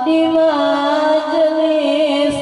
di majelis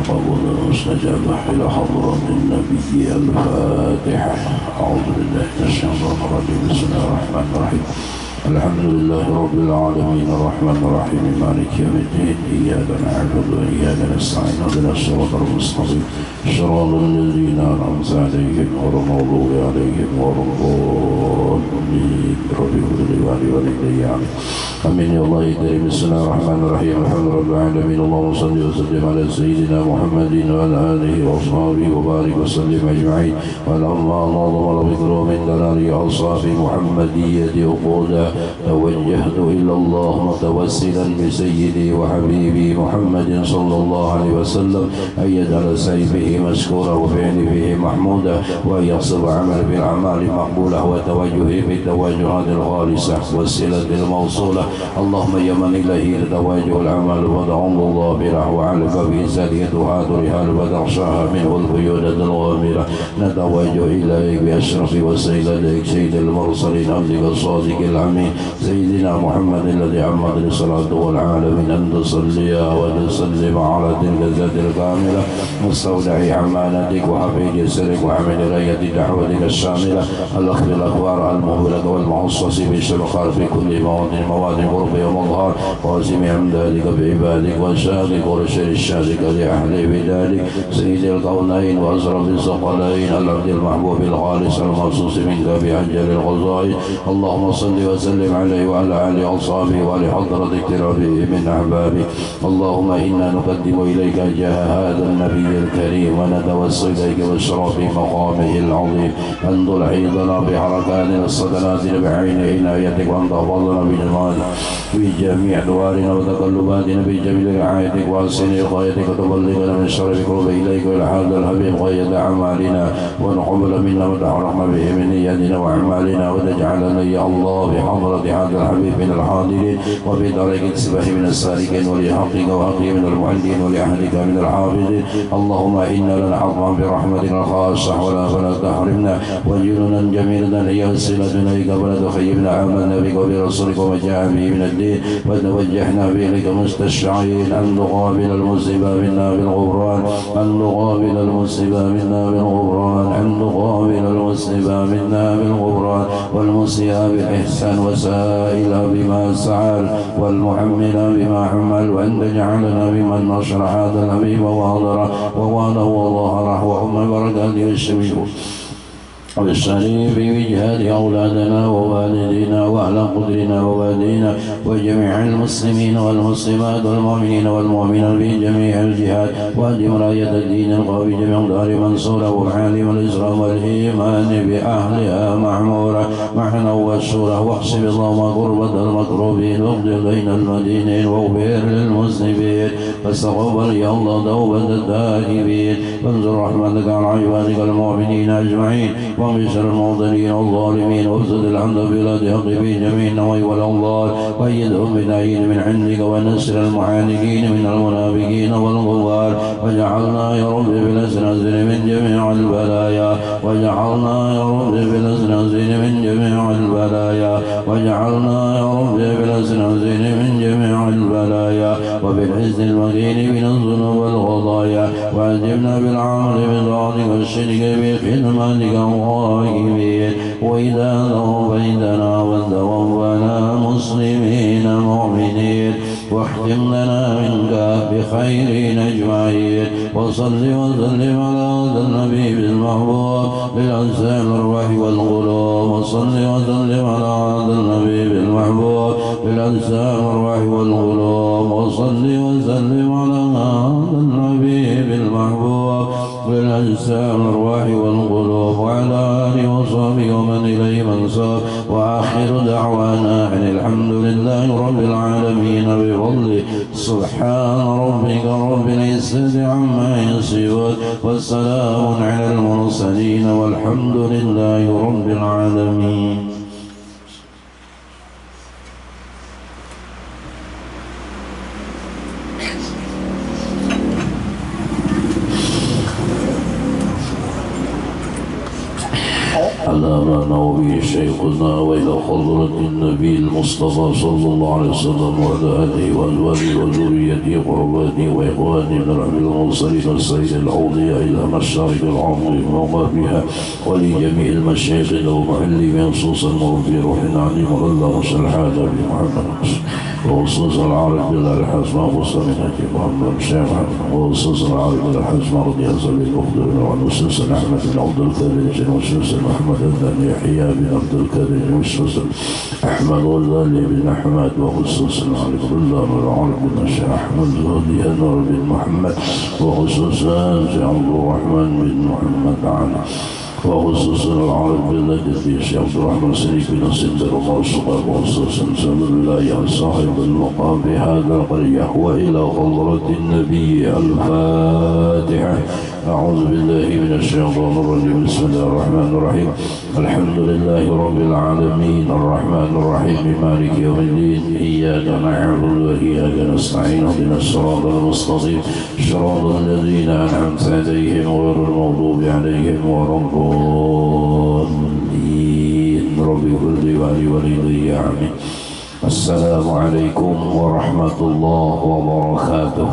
قبول مستجابة إلى حضرة النبي الفاتحة. أعوذ بالله من الشيطان الرجيم. بسم الله الرحمن الرحيم. الحمد لله رب العالمين الرحمن الرحيم مالك يوم الدين. إياك نعبد وإياك نستعين اهدنا الصراط المستقيم صراط الذين أنعمت عليهم غير المغضوب عليهم ولا الضالين. رب اغفر لي ولوالدي آمين يا الله الكريم. بسم الله الرحمن الرحيم. الحمد لله رب العالمين. اللهم صل وسلم على سيدنا محمد وعلى آله وأصحابه وبارك وسلم أجمعين. ولما نظم ذكر من دلال أوصاف محمدية وقودا توجهت إلى الله متوسلا بسيدي وحبيبي محمد صلى الله عليه وسلم أن يجعل سيفه مسكورا وفعله محمودا وأن يصب عمل بالأعمال مقبولة وتوجهه بالتوجهات الخالصة والصلة الموصولة. اللهم يا من إليه تتوجه الأعمال ودعو الله بله وعلق بإنسانية تهادرها وتغشاها منه البيودة الغامرة. نتوجه إليك بأشرف وسيلتك سيد المرسلين عبدك الصادق الأمين سيدنا محمد الذي عمت رسالته العالمين أن تصلي وتسلم على تلك الذات الكاملة مستودع أمانتك وحفيد سرك وحمد راية دعوتك الشاملة الأخذ الأخبار المهولة والمخصص بالشرقار في كل مواد غرب يوم الظهر واسم أمدادك بعبادك وشاقك ورشد الشاذك لأهل بذلك سيد الكونين وأسرف الثقلين العبد المحبوب الخالص المخصوص منك بأجل الغزائي. اللهم صل وسلم عليه وعلى آله وأصحابه ولحضرة اقترابه من أحبابه. اللهم إنا نقدم إليك جاه هذا النبي الكريم ونتوسل إليك بشرف مقامه العظيم أن تلحظنا بحركاتنا الصدنات بعين عنايتك وأن تحفظنا بجمالك في جميع دوارنا وتقلباتنا بجميل رعايتك وحسن وقايتك وتبلغنا من شر القرب إليك وإلى هذا الحبيب غاية أعمالنا ونقبل منا وتحرمنا به من نياتنا وأعمالنا وتجعلنا يا الله بحضرة هذا الحبيب من الحاضرين وفي طريق السبح من السالكين ولحقك وحقه من المعلين ولأهلك من الحافظين. اللهم إنا لنا حظا برحمتك الخاصة فلا تحرمنا وجنونا جميلة هي وسيلتنا إليك فلا تخيبنا. آمنا بك وبرسولك وما جاء به من الدين وتوجهنا به إليك مستشعرين أن تقابل المصيبة منا بالغفران أن تقابل المصيبة منا بالغفران أن تقابل المصيبة منا بالغفران والمسيئة بالإحسان وسائل بما سعال والمحمل بما حمل وأن تجعلنا بمن نشر هذا الحبيب وواضره وظهره وأم بركاته الشفيع والشريف بجهاد أولادنا ووالدينا وأهل قدرنا ووالدينا وجميع المسلمين والمسلمات والمؤمنين والمؤمنات في جميع الجهات وأدم راية الدين القوي جميع دار منصورة والعالم والإسلام والإيمان بأهلها معمورة معنا والشورى واحسب اللهم قربة المكروبين واقض بين المدينين واغفر للمسلمين واستقبل يا الله توبة التائبين وانزل رحمتك على عبادك المؤمنين أجمعين وبشر المعضلين والظالمين وافسد الحمد بلاد حق في جميع النوي والأوضال وأيدهم بتأييد من عندك ونسر المعاندين من المنافقين والغوار وجعلنا يا رب بالأسنازل من جميع البلايا وجعلنا يا رب بالأسنازل من جميع البلايا وجعلنا يا رب بالأسنازل من جميع البلايا وبالحزن المكين من الذنوب والخطايا وأجبنا بالعمل بطاعتك والشرك بخدمتك الغائبين وإذا توفيتنا وتوفنا مسلمين مؤمنين واختم لنا منك بخير أجمعين. وصل وسلم على هذا النبي المحبوب بالأجسام الروح والقلوب وصل وسلم على هذا النبي المحبوب بالأجسام الروح والقلوب وصل وسلم على هذا النبي المحبوب بالأجسام الروح والقلوب وعلى آله وصحبه ومن إليه منساب. وآخر دعوانا أن الحمد لله رب العالمين بفضله سبحان ربك رب العزة عما يصفون والسلام على المرسلين والحمد لله رب العالمين. على ما نوى شيخنا وإلى حضرة النبي المصطفى صلى الله عليه وسلم وعلى آله وأزواجه وذريته وقرباته وإخوانه من رحم المرسلين والسيد الأوضياء إلى مشارق الأرض ومغاربها ولجميع المشايخ والمعلمين خصوصا في روحنا عليم اللهم صل على محمد وخصوصا العارف بالله الحسن وصلنا محمد الشيخ وخصوصا العارف بالله الحسن رضي الله عنه بالأفضل وخصوصا أحمد بن عبد الكريم وخصوصا محمد بن يحيى بن عبد الكريم وخصوصا أحمد غزالي بن أحمد وخصوصا العارف بالله العارف بن الشيخ أحمد زهدي أنور بن محمد وخصوصا شيخ عبد الرحمن بن محمد علي وخصوصا العارف بالله الشيخ عبد الرحمن سليم بن سندر ومرسوقا وخصوصا سبب الله يا صاحب المقام بهذا القرية وإلى حضرة النبي الفاتحة. أعوذ بالله من الشيطان الرجيم بسم الله الرحمن الرحيم الحمد لله رب العالمين الرحمن الرحيم مالك يوم الدين إياك نعبد وإياك نستعين اهدنا الصراط المستقيم صراط الذين أنعمت عليهم غير المغضوب عليهم ولا الضالين رب اغفر لي ولوالدي آمين. السلام عليكم ورحمة الله وبركاته.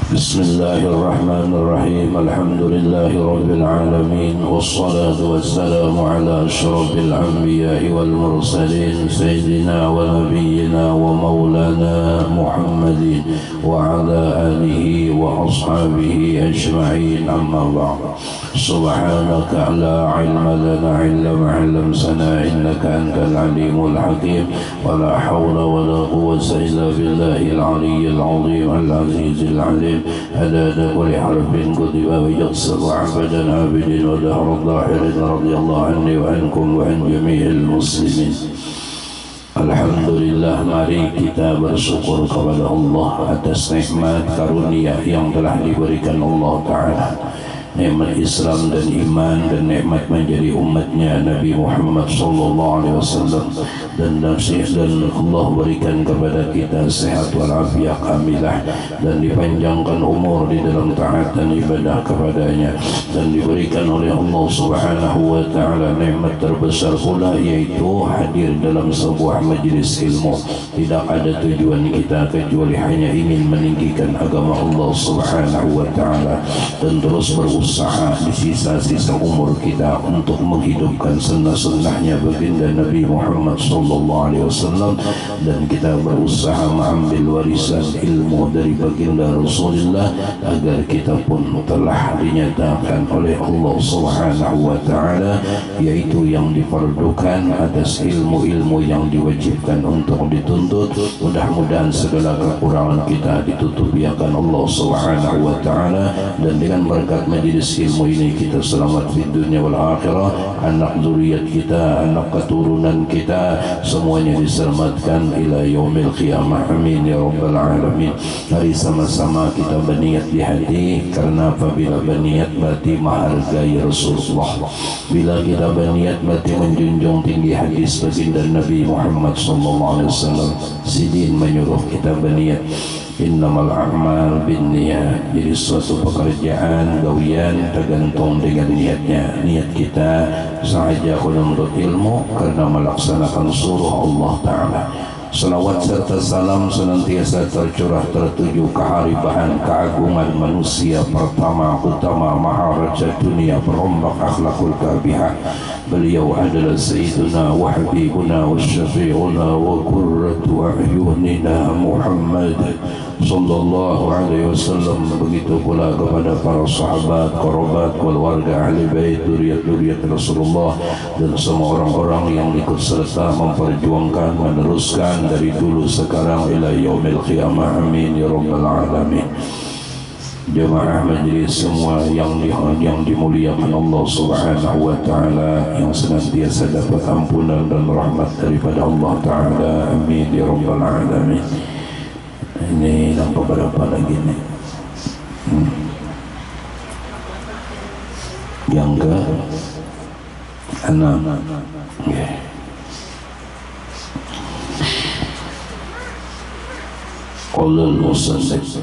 بسم الله الرحمن الرحيم الحمد لله رب العالمين والصلاة والسلام على أشرف الأنبياء والمرسلين سيدنا ونبينا ومولانا محمد وعلى آله وأصحابه أجمعين أما بعد. سبحانك لا علم لنا إلا ما علمتنا إنك أنت العليم الحكيم ولا حول ولا قوة إلا بالله العلي العظيم العزيز العليم عدد كل حرف كتب ويقصر عبدا عابد ودهر الظاهر رضي الله عني وعنكم وعن جميع المسلمين. Alhamdulillah, mari kita bersyukur kepada Allah atas nikmat karunia yang telah diberikan Allah Ta'ala, nikmat Islam dan iman dan nikmat menjadi umatnya Nabi Muhammad sallallahu alaihi wasallam dan nasihat dan Allah berikan kepada kita sehat walafiat kamilah dan dipanjangkan umur di dalam taat dan ibadah kepadanya dan diberikan oleh Allah Subhanahu wa taala nikmat terbesar pula yaitu hadir dalam sebuah majlis ilmu. Tidak ada tujuan kita kecuali hanya ingin meninggikan agama Allah Subhanahu wa taala dan terus berusaha di sisa-sisa umur kita untuk menghidupkan sunnah-sunnahnya baginda Nabi Muhammad sallallahu alaihi wasallam dan kita berusaha mengambil warisan ilmu dari baginda Rasulullah agar kita pun telah dinyatakan oleh Allah Subhanahu wa taala yaitu yang diperlukan atas ilmu-ilmu yang diwajibkan untuk dituntut. Mudah-mudahan segala kekurangan kita ditutupi akan Allah Subhanahu wa taala dan dengan berkat majelis ilmu ini kita selamat di dunia wal akhirah, anak zuriat kita, anak keturunan kita semuanya diselamatkan ila yaumil qiyamah. Amin ya rabbal alamin. Mari sama-sama kita berniat di hati, karena apabila berniat berarti menghargai Rasulullah. Bila kita berniat berarti menjunjung tinggi hadis baginda Nabi Muhammad sallallahu alaihi wasallam. Sidin menyuruh kita berniat. Innamal a'mal binniyat. Jadi suatu pekerjaan, gawian tergantung dengan niatnya. Niat kita sahaja menuntut ilmu karena melaksanakan suruh Allah Ta'ala. Salawat serta salam senantiasa tercurah tertuju keharibahan keagungan manusia pertama utama maharaja dunia perombak akhlakul kabihah. Beliau adalah Sayyiduna wa Habibuna wa Syafi'una wa Qurratu A'yunina Muhammad sallallahu alaihi wasallam. Begitu pula kepada para sahabat, kerabat, keluarga, ahli bait, zuriat-zuriat Rasulullah dan semua orang-orang yang ikut serta memperjuangkan, meneruskan dari dulu sekarang ila yaumil qiyamah. Amin ya rabbal alamin. Jemaah majlis semua yang dimuliakan Allah Subhanahu wa taala, yang senantiasa dapat ampunan dan rahmat daripada Allah taala. Amin ya rabbal alamin. Ini nampak berapa lagi nih? Yang ke 6. Okay. Qala al-musannif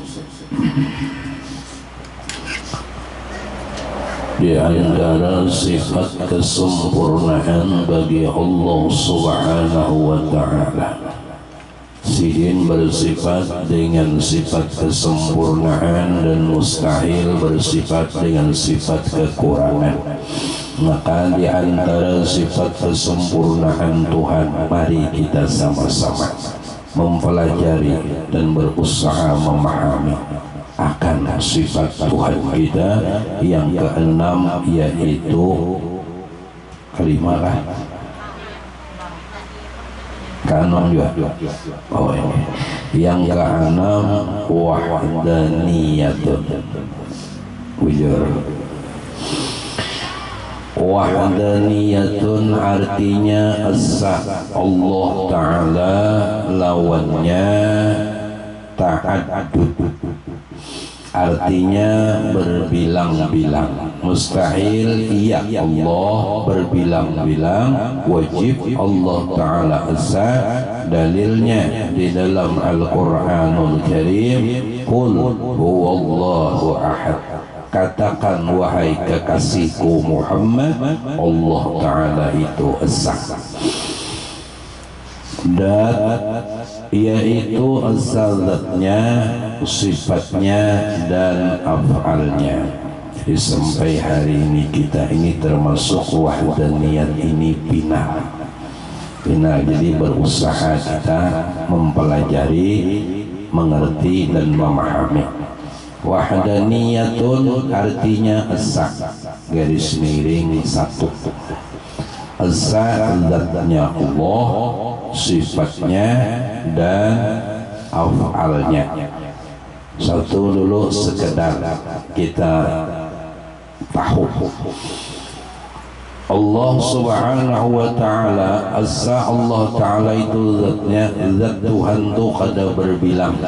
di antara sifat kesempurnaan bagi Allah Subhanahu wa Ta'ala. Sidin bersifat dengan sifat kesempurnaan dan mustahil bersifat dengan sifat kekurangan. Maka di antara sifat kesempurnaan Tuhan, mari kita sama-sama mempelajari dan berusaha memahami akan sifat Tuhan kita yang keenam, yaitu kelima lah. Keenam juga. Oh ini. Yang keenam wahdaniyatun. Wujur. Wahdaniyatun artinya esa. Allah Ta'ala lawannya ta'addud, artinya berbilang-bilang. Mustahil iya Allah berbilang-bilang, wajib Allah Ta'ala esa. Dalilnya di dalam Al-Quranul Karim, qul huwallahu ahad, katakan wahai kekasihku Muhammad, Allah Ta'ala itu esa. Dan yaitu azzatnya, sifatnya dan af'alnya. Jadi sampai hari ini kita ini termasuk wahdaniyat ini final. Jadi berusaha kita mempelajari, mengerti dan memahami. Wahdaniyatun artinya esa, garis miring satu. Esa zatnya Allah, sifatnya dan af'alnya. Satu dulu sekedar kita tahu, Allah Subhanahu wa Ta'ala asa. Allah Ta'ala itu zatnya, zat Tuhan itu kada berbilang.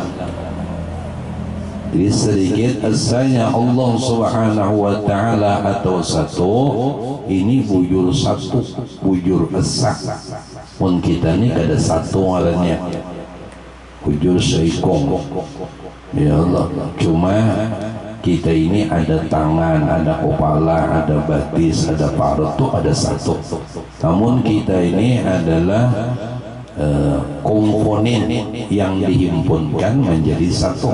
Jadi sedikit asanya Allah Subhanahu wa Ta'ala atau satu ini bujur satu, bujur esa. Pun kita ini kada satu ngarannya, bujur seikong. Ya Allah, cuma kita ini ada tangan, ada kepala, ada batis, ada parut, itu ada satu. Namun kita ini adalah komponen yang dihimpunkan menjadi satu.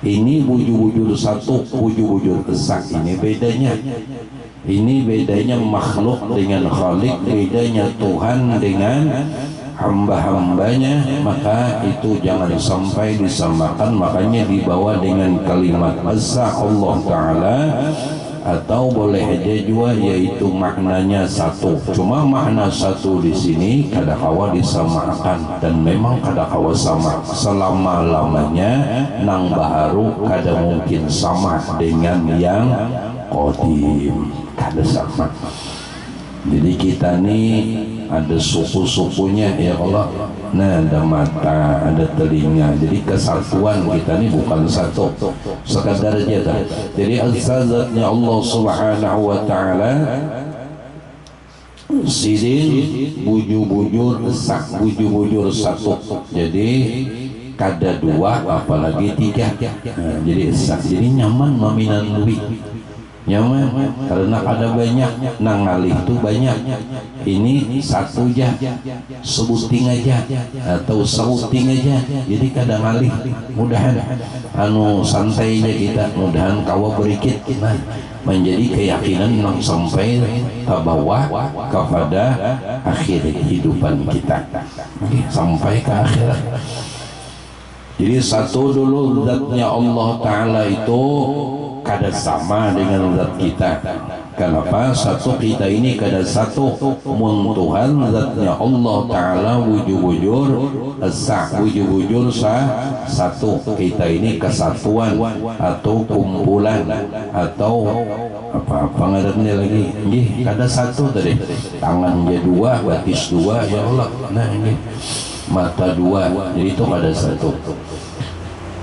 Ini bujur-bujur satu, bujur-bujur esa. Ini bedanya. Ini bedanya makhluk dengan khalik, bedanya Tuhan dengan hamba-hambanya. Maka itu jangan sampai disamakan. Makanya dibawa dengan kalimat asa Allah Ta'ala, atau boleh aja juga yaitu maknanya satu. Cuma makna satu di sini kadang-kala disamakan, dan memang kadang-kala sama selama-lamanya. Nang baharu kada mungkin sama dengan yang qadim, kada sama. Jadi kita nih ada suku-sukunya ya Allah. Nah, ada mata, ada telinga. Jadi kesatuan kita ini bukan satu, sekadar aja dah. Jadi azzatnya Allah Subhanahu wa Ta'ala sidin bujur-bujur sak, bujur-bujur satu. Jadi kada dua apalagi tiga. Nah, jadi sak, jadi nyaman maminan lebih nyaman karena ada banyak, nang ngalih itu banyak. Ini satu aja, sebuting aja atau sauting aja, jadi kadang ngalih. Mudahan anu santai aja kita, mudahan kawa berikit. Nah, menjadi keyakinan yang sampai ke bawah kepada akhir kehidupan kita, sampai ke akhirat. Jadi satu dulu, zatnya Allah Ta'ala itu kada sama dengan zat kita. Kenapa? Satu kita ini kada satu. Mun Tuhan zatnya Allah Ta'ala wujud-wujud esa, wujud-wujud satu. Kita ini kesatuan atau kumpulan atau apa ngarannya lagi. Nggih, kada satu tadi. Tangan je dua, batis dua, ya Allah. Nah ini mata dua, jadi itu kada satu.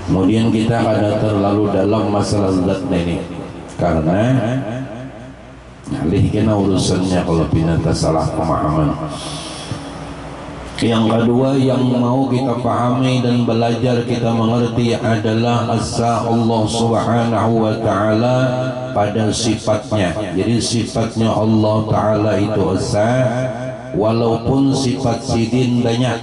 Kemudian kita kada terlalu dalam masalah zat ini, karena alih kena urusannya kalau binatang salah pemahaman. Yang kedua yang mau kita pahami dan belajar kita mengerti adalah asa Allah Subhanahu wa taala pada sifatnya. Jadi sifatnya Allah taala itu asa, walaupun sifat sidin banyak.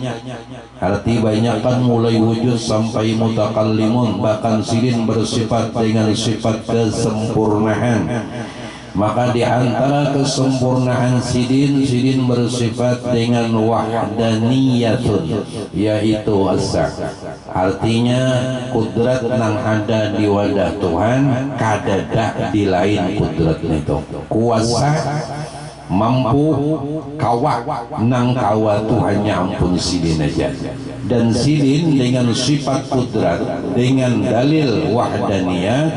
Arti banyak kan mulai wujud sampai mutakallimun, bahkan sidin bersifat dengan sifat kesempurnaan. Maka di antara kesempurnaan sidin bersifat dengan wahdaniyatun, yaitu asa. Artinya kudrat nang ada di wadah Tuhan kadada di lain kudrat itu. Kuasa mampu kawa nang kawa Tuhannya ampun sidin aja. Dan sidin dengan sifat kudrat, dengan dalil wahdaniyah,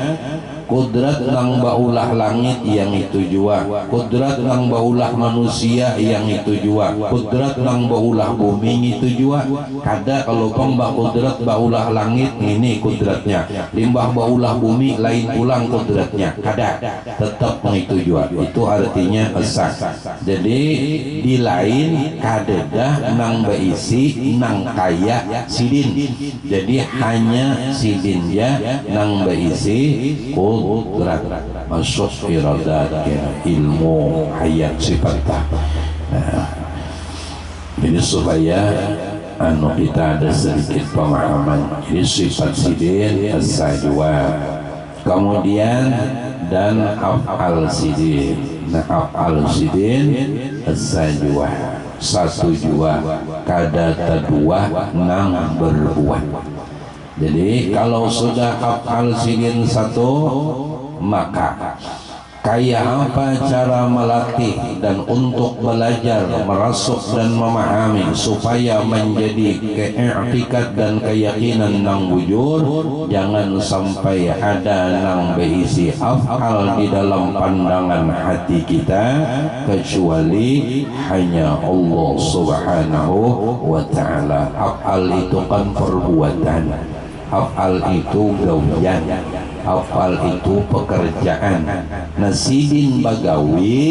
kudrat nang baulah langit yang itu jua, kudrat nang baulah manusia yang itu jua, kudrat nang baulah bumi itu jua. Kada kalau pembak kudrat baulah langit ini kudratnya, limbah baulah bumi lain pulang kudratnya. Kada, tetap itu jua. Itu artinya esa. Jadi di lain kadeda nang beisi nang kaya sidin. Jadi hanya sidin ya nang beisi kudrat masuk iradatnya ilmu hayat sifatah. Jadi supaya kita ada sedikit pemahaman. Jadi sifat sidin as-sajwa, kemudian dan af'al sidin. Nah, af'al sidin as-sajwa, satu jua kada kedua nang berbuat. Jadi kalau sudah af'al sidin satu, maka kayak apa cara melatih dan untuk belajar merasuk dan memahami supaya menjadi keiktikat dan keyakinan nang bujur. Jangan sampai ada nang berisi af'al di dalam pandangan hati kita kecuali hanya Allah Subhanahu wa ta'ala. Af'al itu kan perbuatan, af'al itu gawian, af'al itu pekerjaan. Nah sidin bagawi,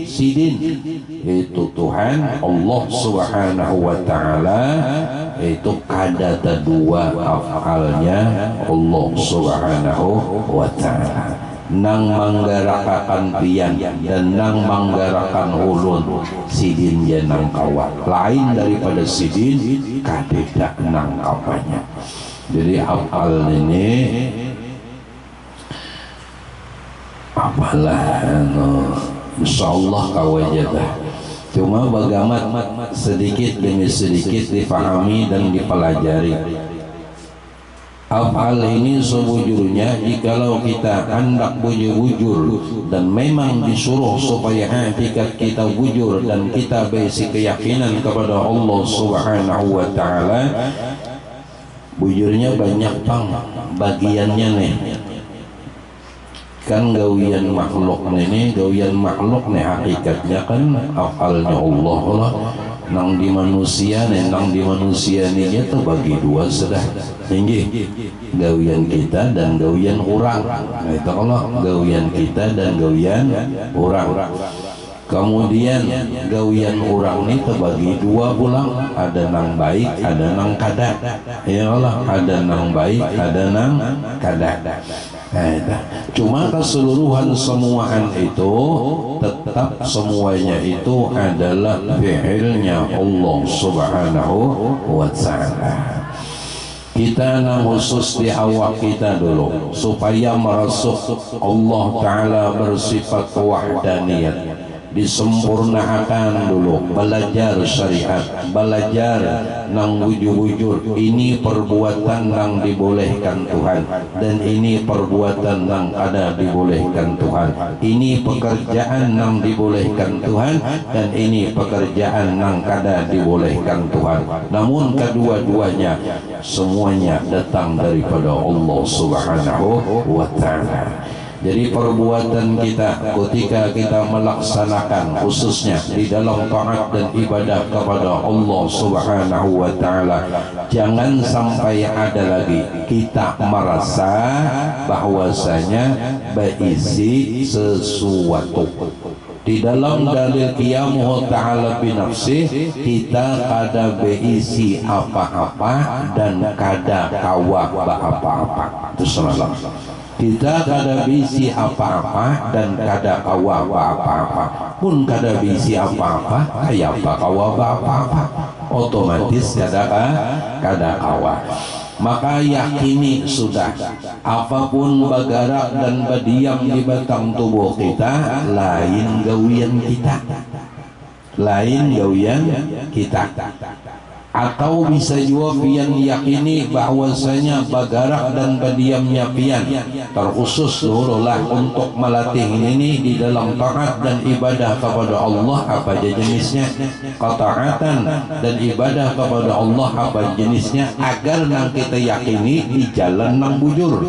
sidin itu Tuhan Allah Subhanahu wa ta'ala, itu kada dua af'alnya Allah Subhanahu wa ta'ala. Nang manggarakakan pian dan nang manggarakakan ulun, sidin ya nang kawat. Lain daripada sidin kadeda nang kawanya. Jadi af'al ini apalah insyaallah kawajadah. Cuma bagaimana sedikit demi sedikit dipahami dan dipelajari. Af'al ini sebujurnya jikalau kita hendak bujur dan memang disuruh supaya hakikat kita bujur dan kita berisi keyakinan kepada Allah Subhanahu wa ta'ala, bujurnya banyak pang bagiannya nih. Kan gawian makhluk nih hakikatnya kan afalnya Allah lah. Nang di manusia nih, nang di manusia nih itu bagi dua sudah tinggi, gawian kita dan gawian orang. Nah itu kalau gawian kita dan gawian orang. Kemudian gawian orang ini terbagi dua pulang, ada nang baik, ada nang kada. Ya Allah, ada nang baik, ada nang kada. Cuma keseluruhan semuaan itu tetap semuanya itu adalah fi'ilnya Allah Subhanahu wa ta'ala. Kita nang khusus di awak kita dulu supaya merasuk Allah Ta'ala bersifat wahdaniyat, disempurnakan dulu, belajar syariat, belajar nang wujud-wujud. Ini perbuatan nang dibolehkan Tuhan dan ini perbuatan nang ada dibolehkan Tuhan. Ini pekerjaan nang dibolehkan Tuhan dan ini pekerjaan nang kada dibolehkan Tuhan. Namun kedua-duanya semuanya datang daripada Allah Subhanahu wa ta'ala. Jadi perbuatan kita ketika kita melaksanakan khususnya di dalam taat dan ibadah kepada Allah Subhanahu wa ta'ala, jangan sampai ada lagi kita merasa bahwasanya berisi sesuatu. Di dalam dalil qiyamuhu ta'ala binafsih, kita kada beisi apa-apa dan kada kawa apa-apa. Itu salah. Kita kada beisi apa-apa dan kada kawa apa-apa. Pun kada beisi apa-apa, kayak apa kawa apa-apa. Otomatis kada kawa. Maka yakini sudah, apapun bergerak dan berdiam di batang tubuh kita, lain gawian kita, atau bisa juga pian yakini bahwasanya bergerak dan berdiamnya pian terkhusus dululah untuk melatih ini di dalam taat dan ibadah kepada Allah apa jenisnya, ketaatan dan ibadah kepada Allah apa jenisnya, agar nang kita yakini di jalan nang bujur.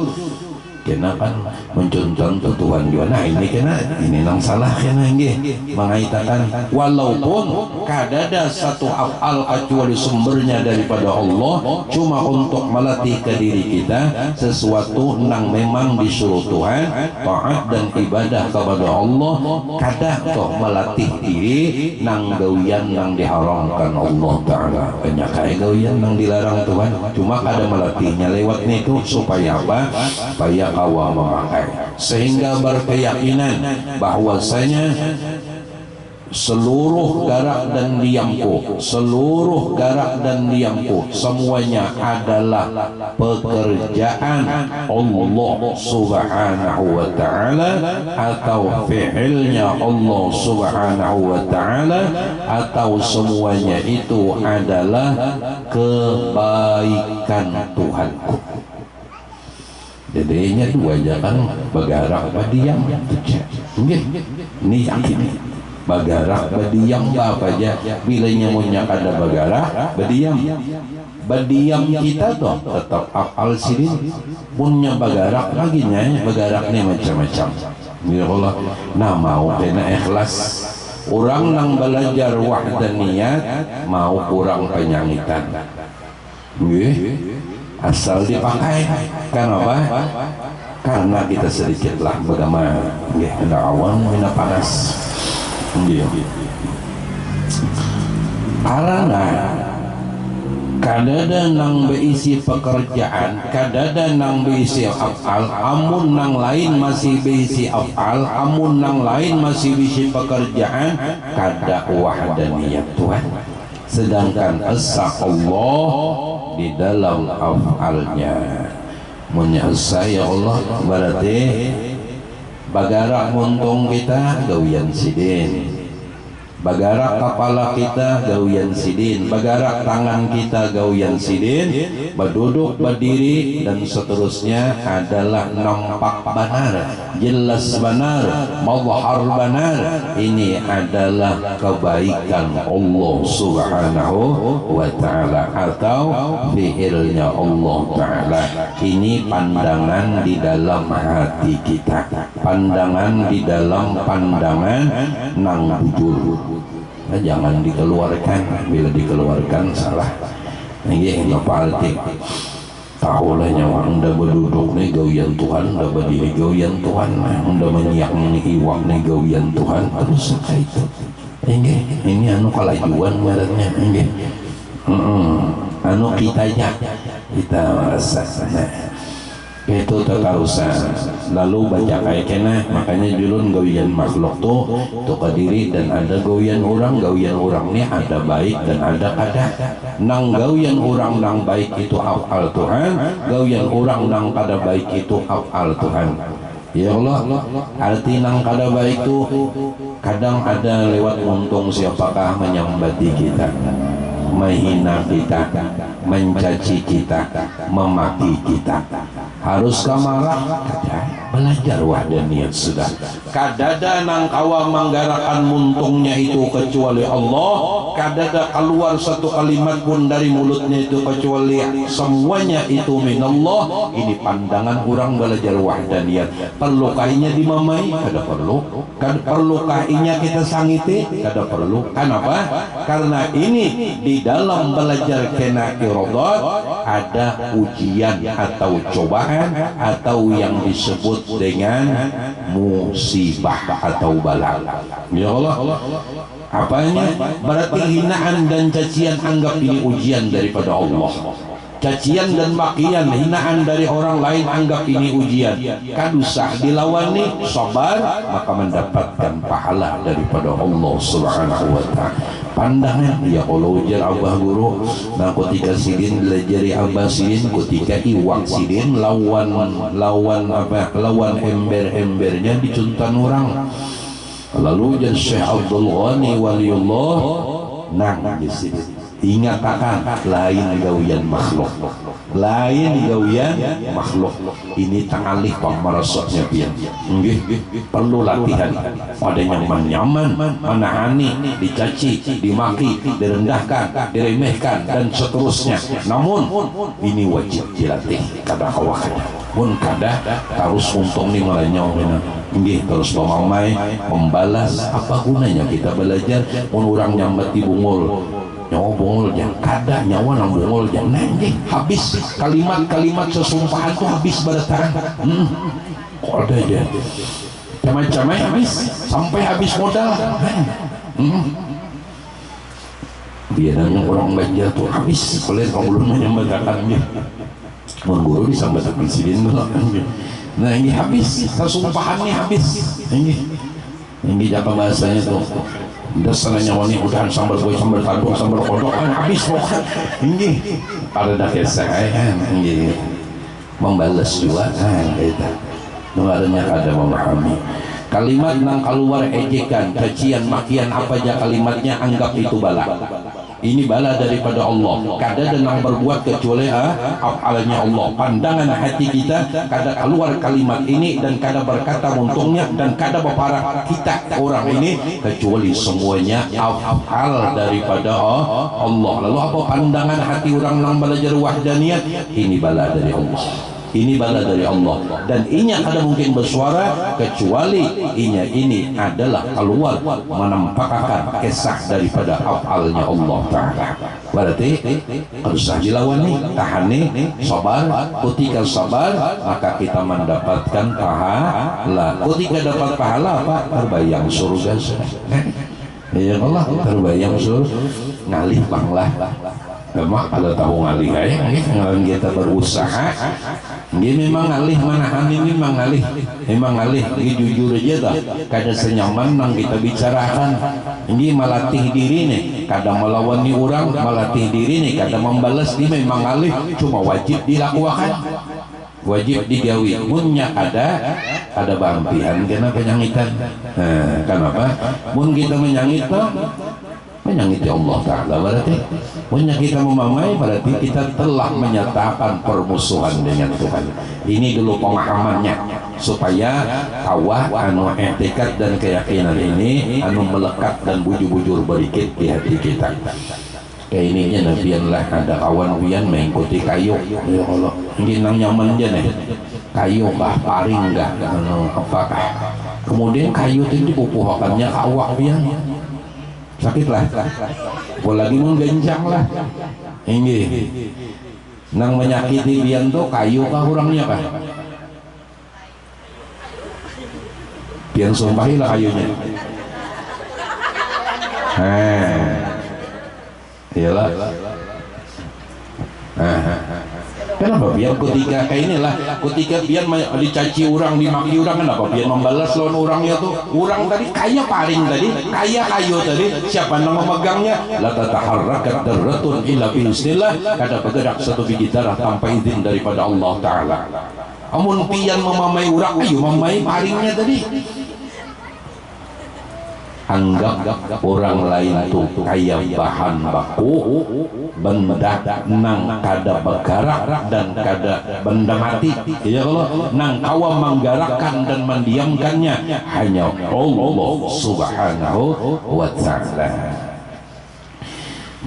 Kena kan mencontoh Tuhan juga. Nah ini nang salah kena nggih mengaitakan walaupun kadada satu afal kecuali sumbernya daripada Allah, cuma untuk melatih ke diri kita sesuatu nang memang disuruh Tuhan, taat dan ibadah kepada Allah, kada kok melatih diri nang gawian nang diharamkan Allah Ta'ala. Banyak kaya gawian nang dilarang Tuhan, cuma kada melatihnya lewat itu supaya apa? Supaya kawa memakai, sehingga berkeyakinan bahwasanya seluruh garak dan diamku, semuanya adalah pekerjaan Allah Subhanahu wa ta'ala atau fi'ilnya Allah Subhanahu wa ta'ala, atau semuanya itu adalah kebaikan Tuhanku. Jadinya dua jangan bergerak berdiam. Ini yakin bergerak berdiam apa aja. Bila nyamunya kada bergerak berdiam kita toh tetap afal sirin. Punya bergerak lagi nya bergerak nih macam-macam. Ya Allah, nah mau kena ikhlas. Orang nang belajar wahdaniyat mau kurang penyangitan. Asal dipakai kenapa? Karena kita sedikitlah bagaimana hendak awan hendak panas karena kadada nang beisi pekerjaan, kadada nang beisi afal, amun nang lain masih beisi afal, amun nang lain masih beisi pekerjaan, kada wahdaniyat Tuhan. Sedangkan esa Allah di dalam afalnya menyelesai Allah berarti bagarak muntung kita gawian sidin, bagarak kepala kita gawian sidin, bagarak tangan kita gawian sidin, berduduk berdiri dan seterusnya adalah nampak benar, jelas benar, mazhar benar. Ini adalah kebaikan Allah Subhanahu wa ta'ala atau fi'ilnya Allah Ta'ala. Ini pandangan di dalam hati kita, pandangan di dalam pandangan nang bujur. Nah, jangan dikeluarkan, bila dikeluarkan salah. Ini yang paltik. Tahulah nyawa anda berduduk nih gawian Tuhan, anda berdiri gawian Tuhan, anda menyiak nih iwak nih gawian Tuhan, terus kayak itu. Ini anu kelajuan baratnya, anu kita merasa. Itu tetarusan lalu baca kayak kena. Makanya julun gawian makhluk tuh kadiri dan ada gawian orang ini ada baik dan ada kada. Nang gawian orang nang baik itu afal Tuhan, gawian orang nang kada baik itu afal Tuhan. Ya Allah, arti nang kada baik itu kadang ada lewat untung siapakah menyambati kita, menghina kita, mencaci kita, memaki kita. Haruskah marah? Belajar wahdaniyat sudah. Kadada nang kawa menggarakan muntungnya itu kecuali Allah, kadada keluar satu kalimat pun dari mulutnya itu kecuali semuanya itu minallah. Ini pandangan orang belajar wahdaniyat. Perlu kainya dimamai? Kada perlu. Perlu kainya kita sangiti? Kada perlu. Kenapa? Karena ini di dalam belajar kena iradat ada ujian atau cobaan cobaan atau yang disebut dengan musibah atau bala. Ya Allah, apanya? Berarti hinaan dan cacian anggap ini ujian daripada Allah. Cacian dan makian, hinaan dari orang lain anggap ini ujian. Kadusah dilawani, sabar, maka mendapatkan pahala daripada Allah Subhanahu wa ta'ala. Pandangan ya Allah ujar abah guru, nah ketika sidin belajari abah sidin, ketika iwak sidin lawan ember-embernya dicuntan orang. Lalu ujar Syekh Abdul Ghani Waliullah, nang di sidin ingat akan lain gawian makhluk, lain gawian makhluk. Ini tangalih pamarasotnya pian, perlu latihan. Ada yang nyaman, menahani, dicaci, dimaki, direndahkan, diremehkan dan seterusnya. Namun ini wajib dilatih kada kawakan. Pun kada harus untung nih melanyau ini terus memamai membalas. Apa gunanya kita belajar? Pun orang nyambat di bungul nyawa bungul jangan kada nyawa nang bungul jangan habis kalimat-kalimat sesumpahan tuh habis pada tangan kok ada aja macam-macam habis sampai habis modal biarnya orang Banjar tuh habis oleh pengulunnya yang membacakannya mengguru disambat presiden nah ini habis sesumpahannya habis ini apa bahasanya tuh dasarnya wani udahan sambal boy sambal tanduk sambal kodok habis pokoknya ini pada dah kisah ini membalas juga kita dengarnya ada memahami kalimat nang keluar ejekan cacian makian apa aja kalimatnya anggap itu bala. Ini bala daripada Allah. Kada denang berbuat kecuali afalnya Allah. Pandangan hati kita kada keluar kalimat ini dan kada berkata untungnya dan kada berparah kita orang ini kecuali semuanya afal daripada Allah. Lalu apa pandangan hati orang yang belajar wahdaniyat? Ini bala dari Allah. Ini bala dari Allah dan inya kada mungkin bersuara kecuali inya ini adalah keluar menampakkan kisah daripada afalnya Allah Ta'ala. Berarti harus dilawani, tahani, sabar. Ketika sabar maka kita mendapatkan pahala. Ketika dapat pahala apa? Terbayang surga. Ya Allah, terbayang surga. Ngalih banglah. Memang kalau tahu ngalih ngalang kita berusaha dia memang ngalih manahan ini memang ngalih ini jujur aja dah kada senyaman nang kita bicarakan ini melatih diri nih kada melawan ni orang melatih diri nih kada membalas dia memang ngalih cuma wajib dilakukan wajib digawi munnya ada bampihan kena penyangitan kenapa mun kita menyangiti Allah Ta'ala berarti punya kita memamai berarti kita telah menyatakan permusuhan dengan Tuhan. Ini dulu pemahamannya supaya kawah anu etikat dan keyakinan ini anu melekat dan bujur-bujur berikit di hati kita. Kayak ininya nabian lah ada kawan wian mengikuti kayu ya Allah ini nang nyaman aja nih kayu bah paring enggak apakah kemudian kayu itu dipupuhakannya kawah wian sakitlah apalagi menggencang lah ini nang menyakiti bian tuh kayu kah orangnya kah bian sumpahilah kayunya iyalah kenapa biar ketika kayak inilah ketika biar dicaci orang dimaki orang kenapa biar membalas lawan orangnya tuh orang tadi kaya paling tadi kaya kayu tadi siapa yang memegangnya la tataharrakat darratun illa biiznillah kada bergerak satu biji darah tanpa izin daripada Allah Ta'ala amun pian memamai orang ayo memamai paringnya tadi anggap orang lain tuh kayak bahan baku benda nang kada bergerak dan kada benda mati ya Allah nang kawa menggerakkan dan mendiamkannya hanya Allah Subhanahu wa Ta'ala.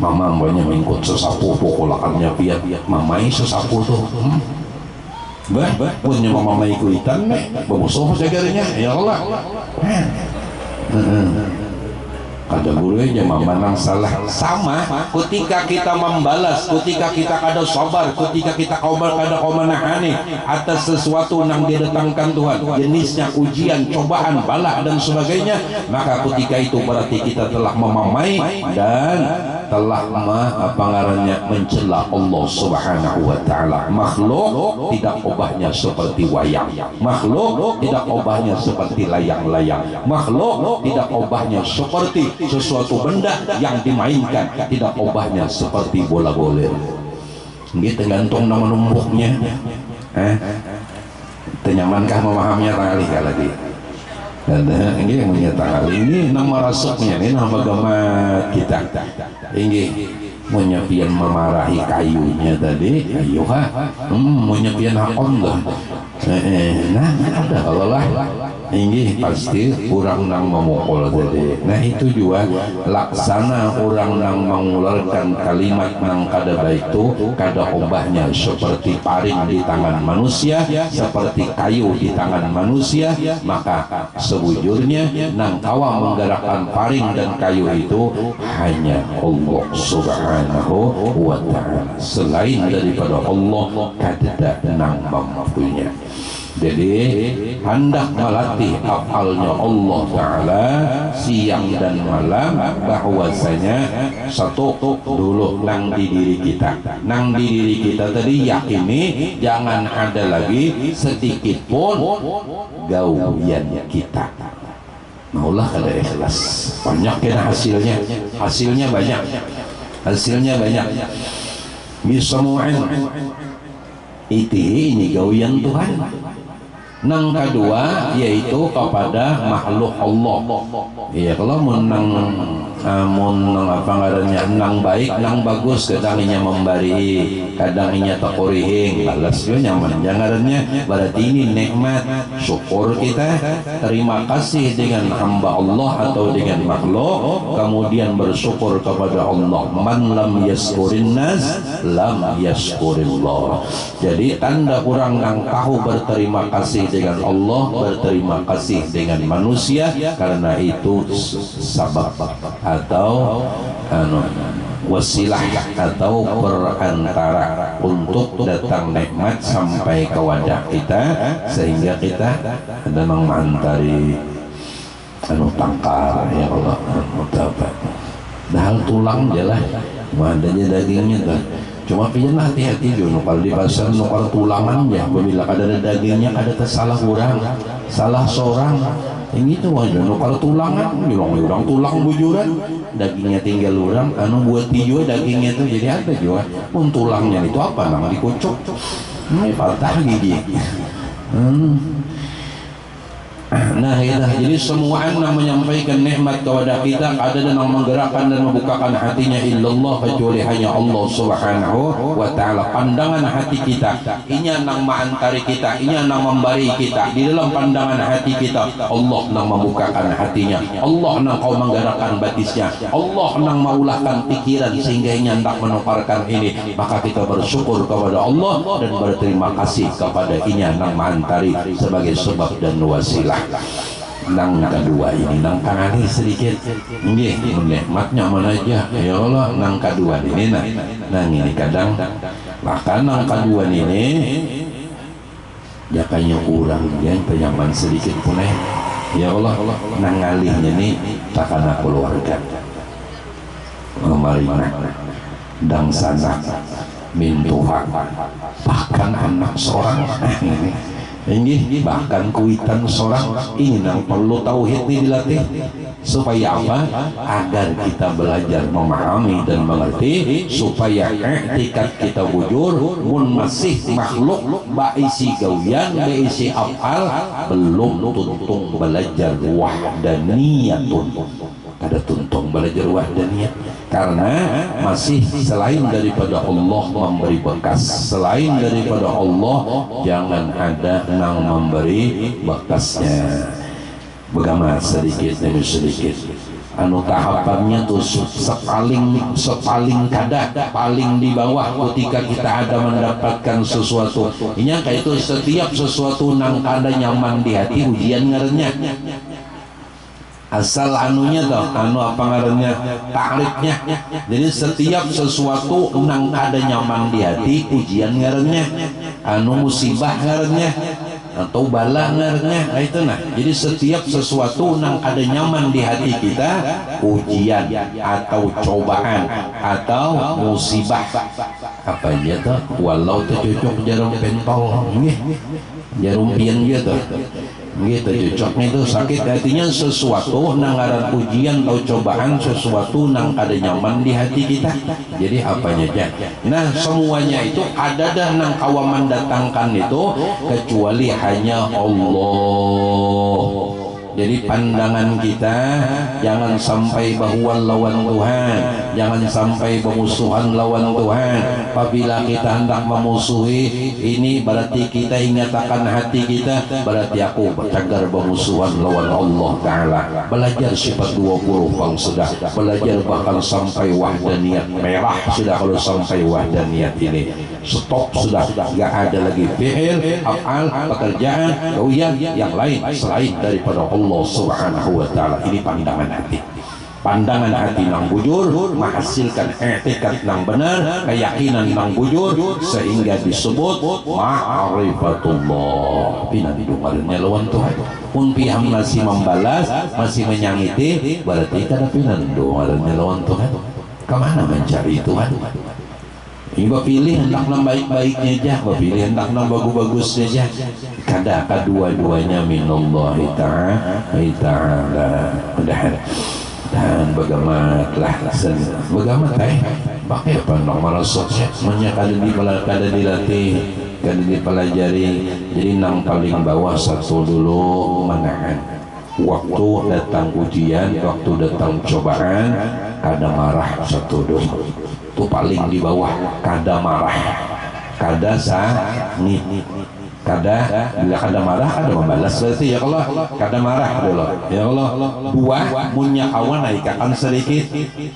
Mama banyak mengikut sesapu pokolakannya piat mamai sesapu tuh punya mamai kuitan bermusuh segarinya ya Allah kada boleh aja memenang salah. Sama ketika kita membalas, ketika kita kada sabar, ketika kita kada menahani atas sesuatu yang didatangkan Tuhan, jenisnya ujian, cobaan, bala dan sebagainya, maka ketika itu berarti kita telah memamai dan telah mencela Allah Subhanahu wa taala. Makhluk tidak obahnya seperti wayang, makhluk tidak obahnya seperti layang-layang, makhluk tidak obahnya seperti sesuatu benda yang dimainkan, tidak obahnya seperti bola goler. Ini tergantung nama numbuknya. Tenyamankah memahaminya kali lagi? Ini yang menyatakan ini nama rasuknya, ini nama agama kita. Ini menyepian memarahi kayunya tadi, ayuha, menyepian hak Allah. Nah, ada kalau lah. Ini pasti orang nang memukul tadi. Nah itu juga laksana orang nang mengeluarkan kalimat nang kada baik itu kada obahnya seperti paring di tangan manusia, seperti kayu di tangan manusia, maka sebujurnya nang kawa menggerakkan paring dan kayu itu hanya Allah Subhanahu wa ta'ala. Selain daripada Allah kada nang mampunya. Jadi hendak melatih afalnya Allah Ta'ala siang dan malam, bahwasanya satu dulu nang di diri kita, nang di diri kita tadi yakini jangan ada lagi sedikit pun gawian kita. Maulah kada ikhlas, banyak kena hasilnya banyak, hasilnya banyak. Bisamu'in ini gawian Tuhan. Nang kedua yaitu kepada makhluk Allah. Iya, kalau menang apa ngarannya nang baik nang bagus, kadang inya memberi, kadang inya takurihing, balas yo nyaman jangannya. Berarti ini nikmat, syukur kita, terima kasih dengan hamba Allah atau dengan makhluk, kemudian bersyukur kepada Allah. Man lam yaskurin nas lam yaskurillah. Jadi tanda orang yang tahu berterima kasih dengan Allah, berterima kasih dengan manusia, karena itu sabab atau wasilah atau perantara untuk datang nikmat sampai ke wadah kita, sehingga kita ada mengantari tangkar ya Allah mutabat dahal tulang jelah adanya dagingnya tuh. Cuma pian hati-hati jo kalau di pasar nukar tulangan ya, bila ada dagingnya ada tersalah kurang, salah seorang yang itu aja nukar tulangan, orang tulang bujuran, dagingnya tinggal orang, buat tijo dagingnya itu jadi apa juga, pun tulangnya itu apa nang dikucuk, ini patah gigi. Nah jadi semua yang menyampaikan nikmat kepada kita ada dan menggerakkan dan membukakan hatinya illallah, kecuali hanya Allah Subhanahu wa ta'ala. Pandangan hati kita inya nang mengantari kita, inya nang memberi kita. Di dalam pandangan hati kita Allah nang membukakan hatinya, Allah nang kau menggerakkan batisnya, Allah nang maulahkan pikiran sehingga inya hendak menukarkan ini. Maka kita bersyukur kepada Allah dan berterima kasih kepada inya nang mengantari sebagai sebab dan wasilah. Nang kedua ini nang kali sedikit nggih nikmatnya mana aja ya Allah. Nang kedua ini nang ini kadang bahkan nang kedua ini jakanya kurang dia penyaman sedikit pun ya Allah. Nang ngalihnya nih takana keluarga memarina dan sana min Tuhan, bahkan anak seorang ini bahkan kuitan seorang ini yang perlu tauhid ini dilatih supaya apa? Agar kita belajar memahami dan mengerti, supaya etikat kita bujur mun masih makhluk baisi gawian baisi afal belum tuntung belajar wahdaniyatun, kada tuntung belajar wahdaniyat, karena masih selain daripada Allah memberi bekas, selain daripada Allah jangan ada nang memberi bekasnya. Bagaimana sedikit demi sedikit tahapannya tuh sepaling kada paling di bawah ketika kita ada mendapatkan sesuatu ini kayak itu setiap sesuatu nang kada nyaman di hati ujian ngerenya asal anunya toh anu apa ngarannya taklifnya. Jadi setiap sesuatu nang ada nyaman di hati ujian ngarannya, anu musibah ngarannya atau bala ngarannya, itu nah. Jadi setiap sesuatu nang ada nyaman di hati kita ujian atau cobaan atau musibah. Apa aja tuh walau cocok jarum pentol jarum pian gitu gitu cocoknya itu sakit. Artinya sesuatu nang ngaran ujian atau cobaan, sesuatu nang ada nyaman di hati kita. Jadi apanya aja. Nah semuanya itu ada dah nang kawaman datangkan itu kecuali hanya Allah. Jadi pandangan kita jangan sampai bahuan lawan Tuhan, jangan sampai bermusuhan lawan Tuhan. Apabila kita hendak memusuhi ini berarti kita ingatakan hati kita, berarti aku bercagar bermusuhan lawan Allah Ta'ala. Belajar sifat 20 bang sudah, belajar bahkan sampai wahdaniyat merah sudah. Kalau sampai wahdaniyat ini stop sudah, gak ada lagi fi'il, af'al, pekerjaan, doyan yang lain selain daripada Allah Subhanahu wa Ta'ala. Ini pandangan hati. Pandangan hati nang bujur menghasilkan i'tikad nang benar, keyakinan nang bujur, sehingga disebut ma'rifatullah. Pinanduannya lawan Tuhan. Pun pihak masih membalas, masih menyangiti, berarti kada pinanduannya lawan Tuhan. Kemana mencari Tuhan? Ibu pilih hendak nang baik-baiknya aja, pilih hendak nang bagus-bagusnya aja. Kada kedua-duanya minallahi ta'ala. Dan bagaimana pakai apa nang marasotnya kada dilatih, kada dipelajari. Jadi nang paling bawah satu dulu menahan. Waktu datang ujian, waktu datang cobaan, kada marah satu dulu. Itu paling di bawah, kada marah, kada sangit, kada bila kada marah kada membalas. Berarti ya Allah kada marah dulu ya Allah. Dua punya awan naikakan sedikit,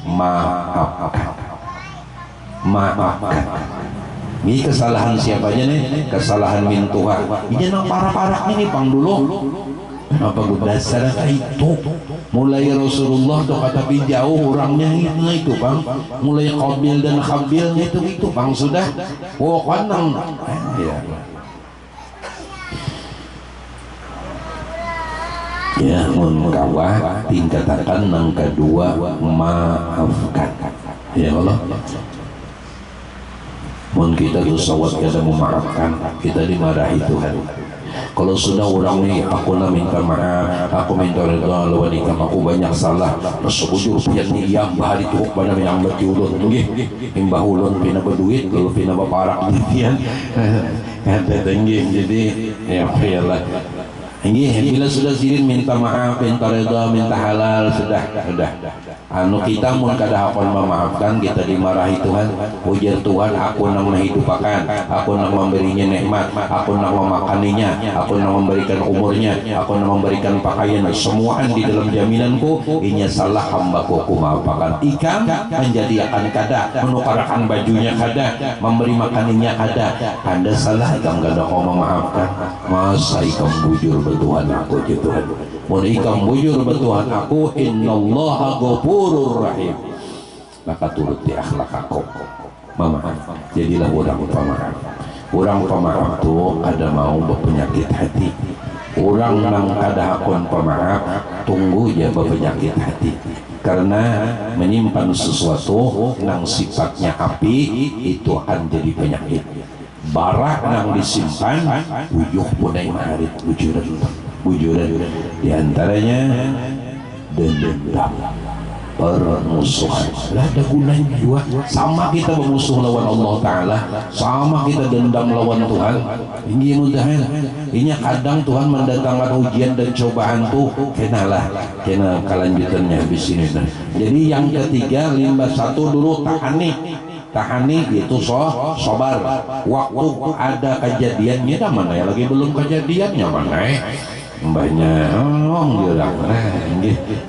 maafkan. Ini kesalahan siapa aja nih? Kesalahan min Tuhan. Ini nang parah-parah ini pang dulu. Apa dasar itu? Mulai Rasulullah tuh kata jauh orangnya itu bang. Mulai Qabil dan Khabil itu bang sudah. Oh kanang. Ya mengkawah tingkatan yang kedua maafkan. Ya Allah. Mun kita bersawat kita memaafkan, kita dimarahi Tuhan. Kalau sudah orang nih, aku nak minta maaf, aku minta redha lawan ikam, aku banyak salah. Sebujur pian ni yang bahari tuhuk pada yang bertiulun, nggih. Imbah ulun pina berduit, kalau pina baparak pian. Ada tinggi, jadi ya Allah. Bila sudah sirin minta maaf, minta redha, minta halal, sudah. Anu kita mun kada hakon memaafkan, kita dimarahi Tuhan. Ujar Tuhan, aku nang menghidupakan, aku nang memberinya nikmat, aku nang memakaninya, aku nang memberikan umurnya, aku nang memberikan pakaian, semuaan di dalam jaminanku. Inya salah hambaku ku maafkan. Ikam menjadi akan kada, menukarkan bajunya kada, memberi makaninya kada. Anda salah, ikam kada kau memaafkan. Masa ikam bujur Tuhan aku je Tuhan. Mun ikam bujur Tuhan aku, innallaha ghafurur rahim. Maka turut di akhlak aku. Memaaf. Jadilah orang pemaaf. Orang pemaaf tu ada mau berpenyakit hati. Orang nang kada hakun pemaaf tunggu je berpenyakit hati. Karena menyimpan sesuatu nang sifatnya api itu akan jadi penyakit. Barak nang disimpan bujuh punai maharit bujuran diantaranya dendam, permusuhan. Lah ada gunanya juga. Sama kita bermusuh lawan Allah Ta'ala, sama kita dendam lawan Tuhan. Ini mudahan ini kadang Tuhan mendatangkan ujian dan cobaan tuh kena kelanjutannya di sini. Jadi yang ketiga, limbah satu dulu tahani itu sobar. Waktu ada kejadiannya dah mana ya, lagi belum kejadiannya mana mbahnya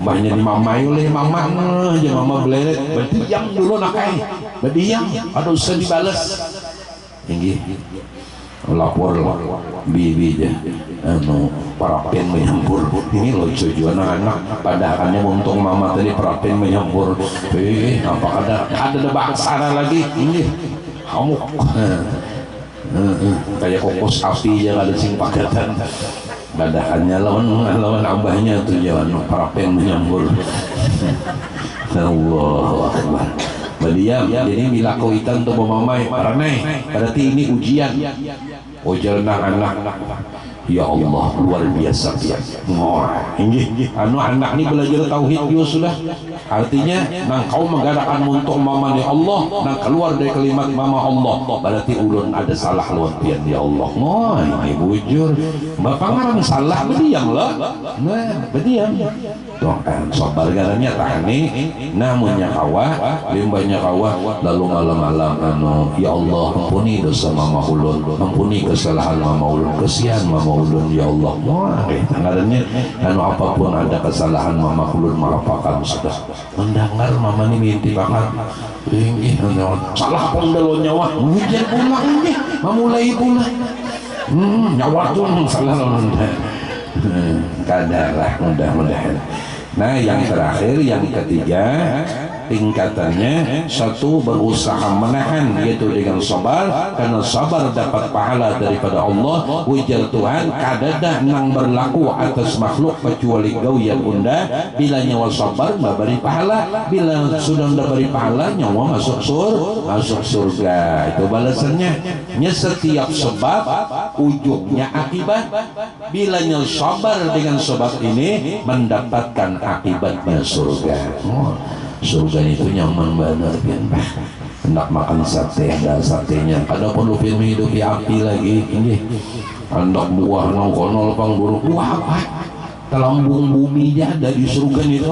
mbahnya di mamai oleh mama aja mama beleret berdiam dulu nakai berdiam ada usah dibales tinggi lapor bibi aja parapen menyembur. Ini loh tujuan anak padahalnya untung mama tadi parapen menyembur. Apa ada bahasa lagi ini hamuk kayak kokos api yang ada sing paketan badahannya lawan abahnya tujuan parapen menyembur. Allahu Akbar. Berdiam. Jadi bila kau ikan tu mamai paranai, berarti ini ujian. Ujian anak. Ya Allah, luar biasa ya. Anak ni belajar tauhid juga sudah. Artinya nang kau mengadakan untuk mama ni Allah, nang keluar dari kalimat mama Allah, berarti ulun ada salah lawan pian ya Allah. Ini bujur. Bapak ngarang salah berdiam lah. Berdiam. Doakan sabar garanya tahani, namunnya kawa, limbahnya kawa, lalu malam-malam ya Allah ampuni dosa mama ulun, ampuni kesalahan mama ulun, kesian mama ulun ya Allah. Tangannya apapun ada kesalahan mama ulun maafkan sudah. Mendengar mama ini minti banget. Salah pun dalam nyawa. Hujan pula ini, memulai pula. Nyawa tuh salah lawan. Kadarlah mudah-mudahan. Nah yang terakhir yang ketiga tingkatannya satu berusaha menahan yaitu dengan sabar, karena sabar dapat pahala daripada Allah. Ujar Tuhan kadadah nang berlaku atas makhluk kecuali kau yang unda. Bila nyawa sabar memberi pahala, bila sudah memberi pahala nyawa masuk surga. Itu balasannya. Setiap sebab ujungnya akibat. Bila nyawa sabar dengan sebab ini mendapatkan akibatnya surga. Surga itu nyaman benar pian. Hendak makan sate ada satenya. Ada perlu film hidupi api lagi. Ini hendak buah nongkonol pang buruk. Buah apa? Telambung bumi ada di surga itu.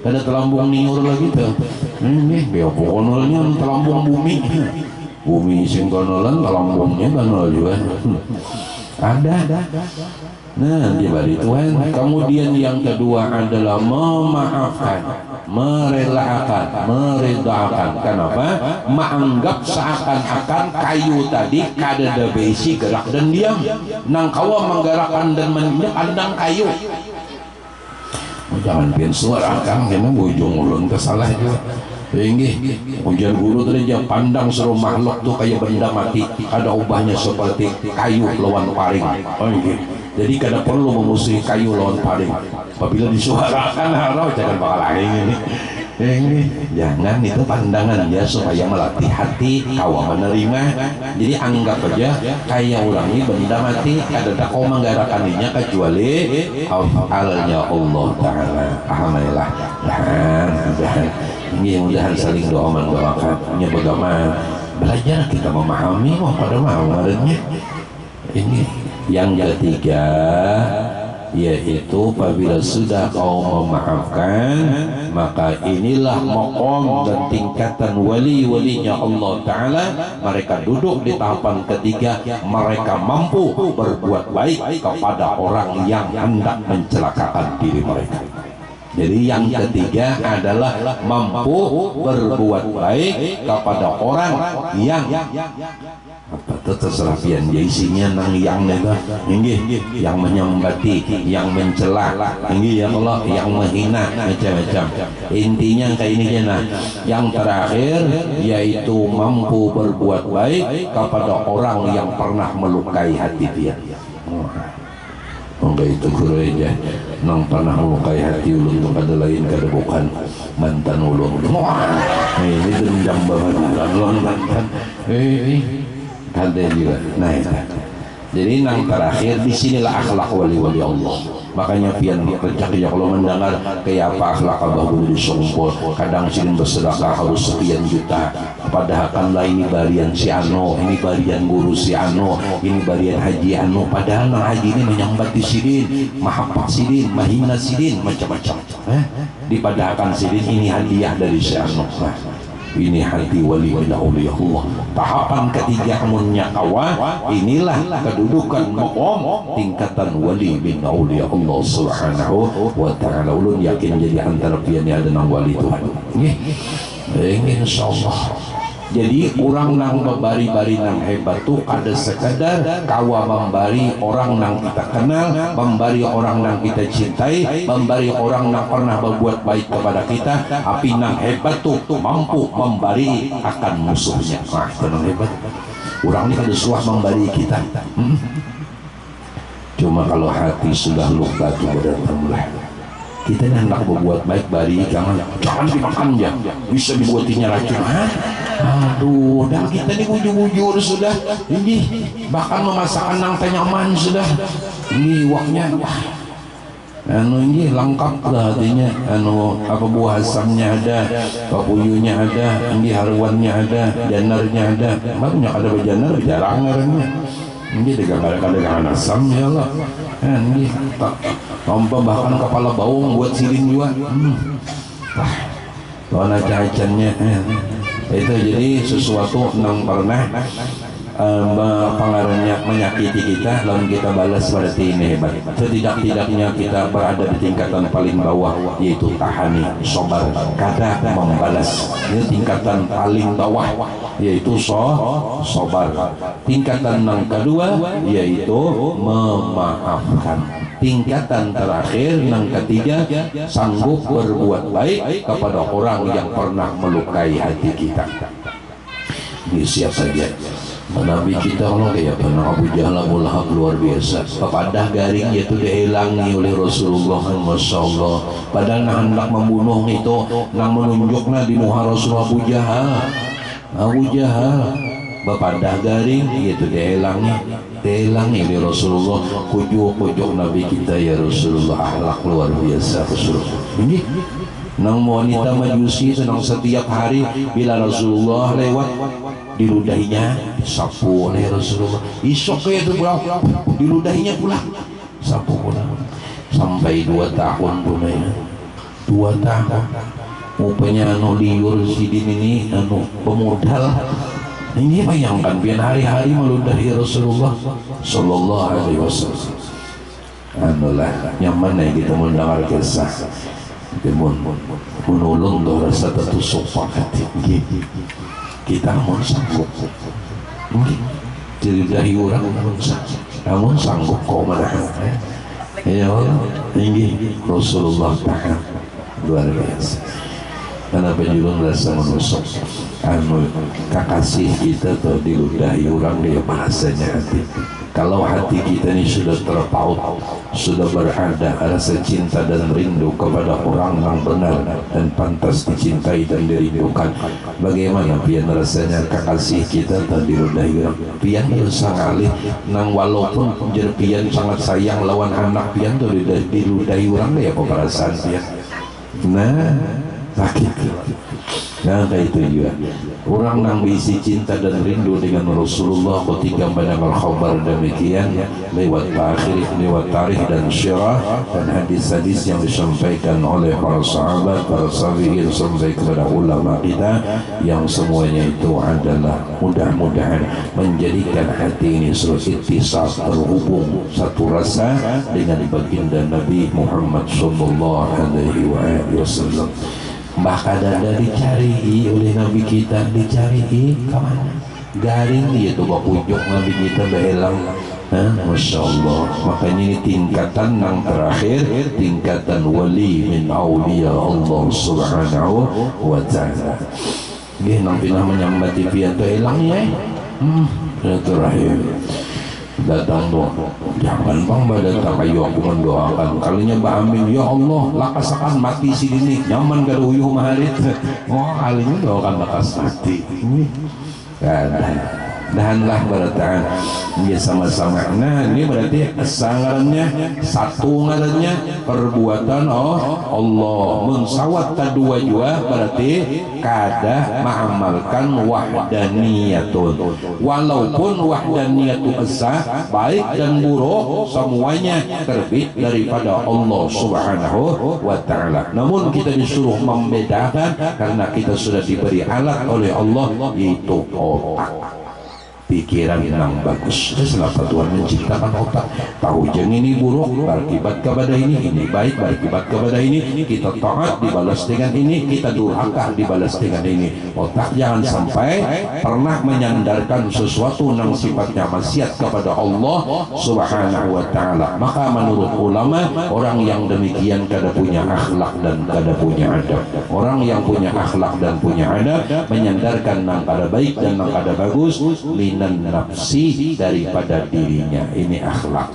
Ada telambung niur lagi tuh. Ini biar konolnya telambung bumi. Bumi sing konolan telambungnya konol juga. Ada. Nah, di balik Tuhan. Kemudian yang kedua adalah memaafkan, merelakan, meredakan. Kenapa? Menganggap seakan-akan kayu tadi kada besi gerak dan diam. Nang kawa menggerakkan dan menandang kayu. Jangan pian suara kang, memang ujung ulun kesalah juga. Tinggi ujian guru tadi dia pandang seluruh makhluk tuh kayak benda mati, ada ubahnya seperti kayu lawan paring. Jadi kada perlu memusuhi kayu lawan paring. Apabila disuarakan harau jangan bakal lain ini. Jangan, itu pandangan dia supaya melatih hati kawa menerima. Jadi anggap aja kayak orang ini benda mati, kada kau menggerakkannya kecuali alnya Allah Ta'ala. Alhamdulillah. Mudah-mudahan saling doa mendoakan. Ini bagaimana belajar kita memahami pada mahamarnya. Ini yang ketiga, yaitu apabila sudah kau memaafkan, maka inilah maqam dan tingkatan wali-walinya Allah Ta'ala. Mereka duduk di tahapan ketiga, mereka mampu berbuat baik kepada orang yang hendak mencelakakan diri mereka. Jadi yang ketiga adalah mampu berbuat baik kepada orang yang terserah pian dia isinya nang yang nega yang menyembati, yang mencela, ya Allah, yang menghina, macam-macam. Intinya kayak ini jana. Yang terakhir yaitu mampu berbuat baik kepada orang yang pernah melukai hati dia. Enggak itu gereja nang pernah melukai hati ulun itu kada lain kada bukan mantan ulun. Ini dendam banget ulun mantan. Ada juga. Nah itu. Jadi nang terakhir disinilah akhlak wali-wali Allah. Makanya pian kerja kalau mendengar kayak apa akhlak abah bulu disumpul, kadang silin bersedekah harus sekian juta. Padahal kan lah ini barian si Ano, ini barian guru si Ano, ini barian haji Ano. Padahal nang haji ini menyambati sidin, mahapak sidin, mahina sidin, macam-macam. Dipadahkan sidin ini hadiah dari si Ano. Ini hati wali min auliya Allah. Tahapan ketiga amunnya kawa, inilah kedudukan maqam tingkatan wali min auliya Allah Subhanahu wa ta'ala. Ulun yakin jadi antara pian ada nang wali Tuhan. Nggih. Insyaallah. Jadi orang nang membari-bari nang hebat tuh ada sekadar kawa membari orang nang kita kenal, membari orang nang kita cintai, membari orang nang pernah berbuat baik kepada kita. Tapi nang hebat tuh mampu membari akan musuhnya. Nah, itu nang hebat. Orang ini ada suah membari kita. Cuma kalau hati sudah luka tuh benar-benar kita hendak berbuat baik bari jangan dimakan ya, bisa dibuatinya racun. Aduh, dan kita ini bujur-bujur sudah ini bahkan memasakan nang nyaman sudah ini waknya ini lengkap lah artinya apa buah asamnya ada, papuyunya ada, ini haruannya ada, janarnya ada. Makanya ada janar jarang orangnya ini dengan asam ya Allah ini tak tanpa bahkan kepala bawang buat silin juga. Warna cacannya itu jadi sesuatu yang pernah pengaruhnya menyakiti kita lalu kita balas berarti ini hebat. Setidak-tidaknya kita berada di tingkatan paling bawah yaitu tahani, sobar, kada membalas. Ini tingkatan paling bawah yaitu sobar. Tingkatan yang kedua yaitu memaafkan. Tingkatan terakhir yang ketiga sanggup berbuat baik kepada orang yang pernah melukai hati kita. Ini siap saja. Nabi kita kalau kayak pernah Abu Jahal Abu Lahab luar biasa. Pepadah garing itu dihilangi oleh Rasulullah, Masya Allah. Padahal hendak membunuh itu, nang menunjuknya di muha Rasul Abu Jahal. Abu Jahal pepadah garing itu dihilangi oleh Rasulullah. Kujuk Nabi kita ya Rasulullah, akhlak luar biasa Rasulullah. Ini nang wanita Majusi senang setiap hari bila Rasulullah lewat diludahinya sapu oleh Rasulullah. Isok itu pulang diludahinya pulang sapu pulang sampai 2 tahun punanya 2 tahun rupanya liur sidin ini pemodal ini bayangkan biar hari-hari meludahi Rasulullah sallallahu alaihi wasallam. Anulah nyaman ya kita mendengar kisah timun menolong doa rasa tertusuk hati kita mau sanggup diridahi orang namun sanggup kau menahan ya Allah tinggi Rasulullah tahan luar biasa. Karena penjulung rasa menusuk kakasih kita tuh diludahi orang dia bahasanya hati. Kalau hati kita ini sudah terpaut, sudah berada rasa cinta dan rindu kepada orang yang benar dan pantas dicintai dan dirindukan, bagaimana pian rasanya kekasih kita tadi diludahi orang? Pian berusaha kali nang walaupun pian sangat sayang lawan anak pian tuh diludahi orang ya perasaan pian. Nah, sakit. Nah itu juga orang yang berisi cinta dan rindu dengan Rasulullah ketika mendengar khabar demikian lewat akhir, lewat tarikh dan syirah dan hadis-hadis yang disampaikan oleh para sahabat, para sahabiyin sampai kepada ulama kita yang semuanya itu adalah mudah-mudahan menjadikan hati ini ittisal terhubung satu rasa dengan baginda Nabi Muhammad sallallahu alaihi wasallam. Bahkan ada dicari oleh Nabi kita, dicari kemana? Garing dia tuh ujung Nabi kita berhilang. Masya Allah. Makanya ini tingkatan yang terakhir, tingkatan wali min awliya Allah subhanahu wa ta'ala. Dia nang pinah menyambati pian tuh hilangnya. Terakhir datang doa, jangan bang datang ayo aku mendoakan kalinya Mbak Amin ya Allah lakasakan mati si ini nyaman gak uyuh maharit kalinya doakan lakas mati ini dahanlah bertahan dia sama-sama. Nah ini berarti sangarannya satu ngarannya perbuatan Allah mensawat kedua juga berarti kada mengamalkan wahdaniyatun walaupun wahdaniyatu esa baik dan buruk semuanya terbit daripada Allah subhanahu wa ta'ala. Namun kita disuruh membedakan karena kita sudah diberi alat oleh Allah yaitu otak. pikiran yang bagus. Kenapa Tuhan menciptakan otak? Tahu jeng ini buruk berakibat kepada ini baik berakibat kepada ini. Kita taat dibalas dengan ini, kita durhaka dibalas dengan ini. Otak jangan sampai pernah menyandarkan sesuatu yang sifatnya maksiat kepada Allah Subhanahu wa ta'ala. Maka menurut ulama, orang yang demikian kada punya akhlak dan kada punya adab. Orang yang punya akhlak dan punya adab menyandarkan yang kada baik dan yang kada bagus minan nafsi daripada dirinya. Ini akhlak.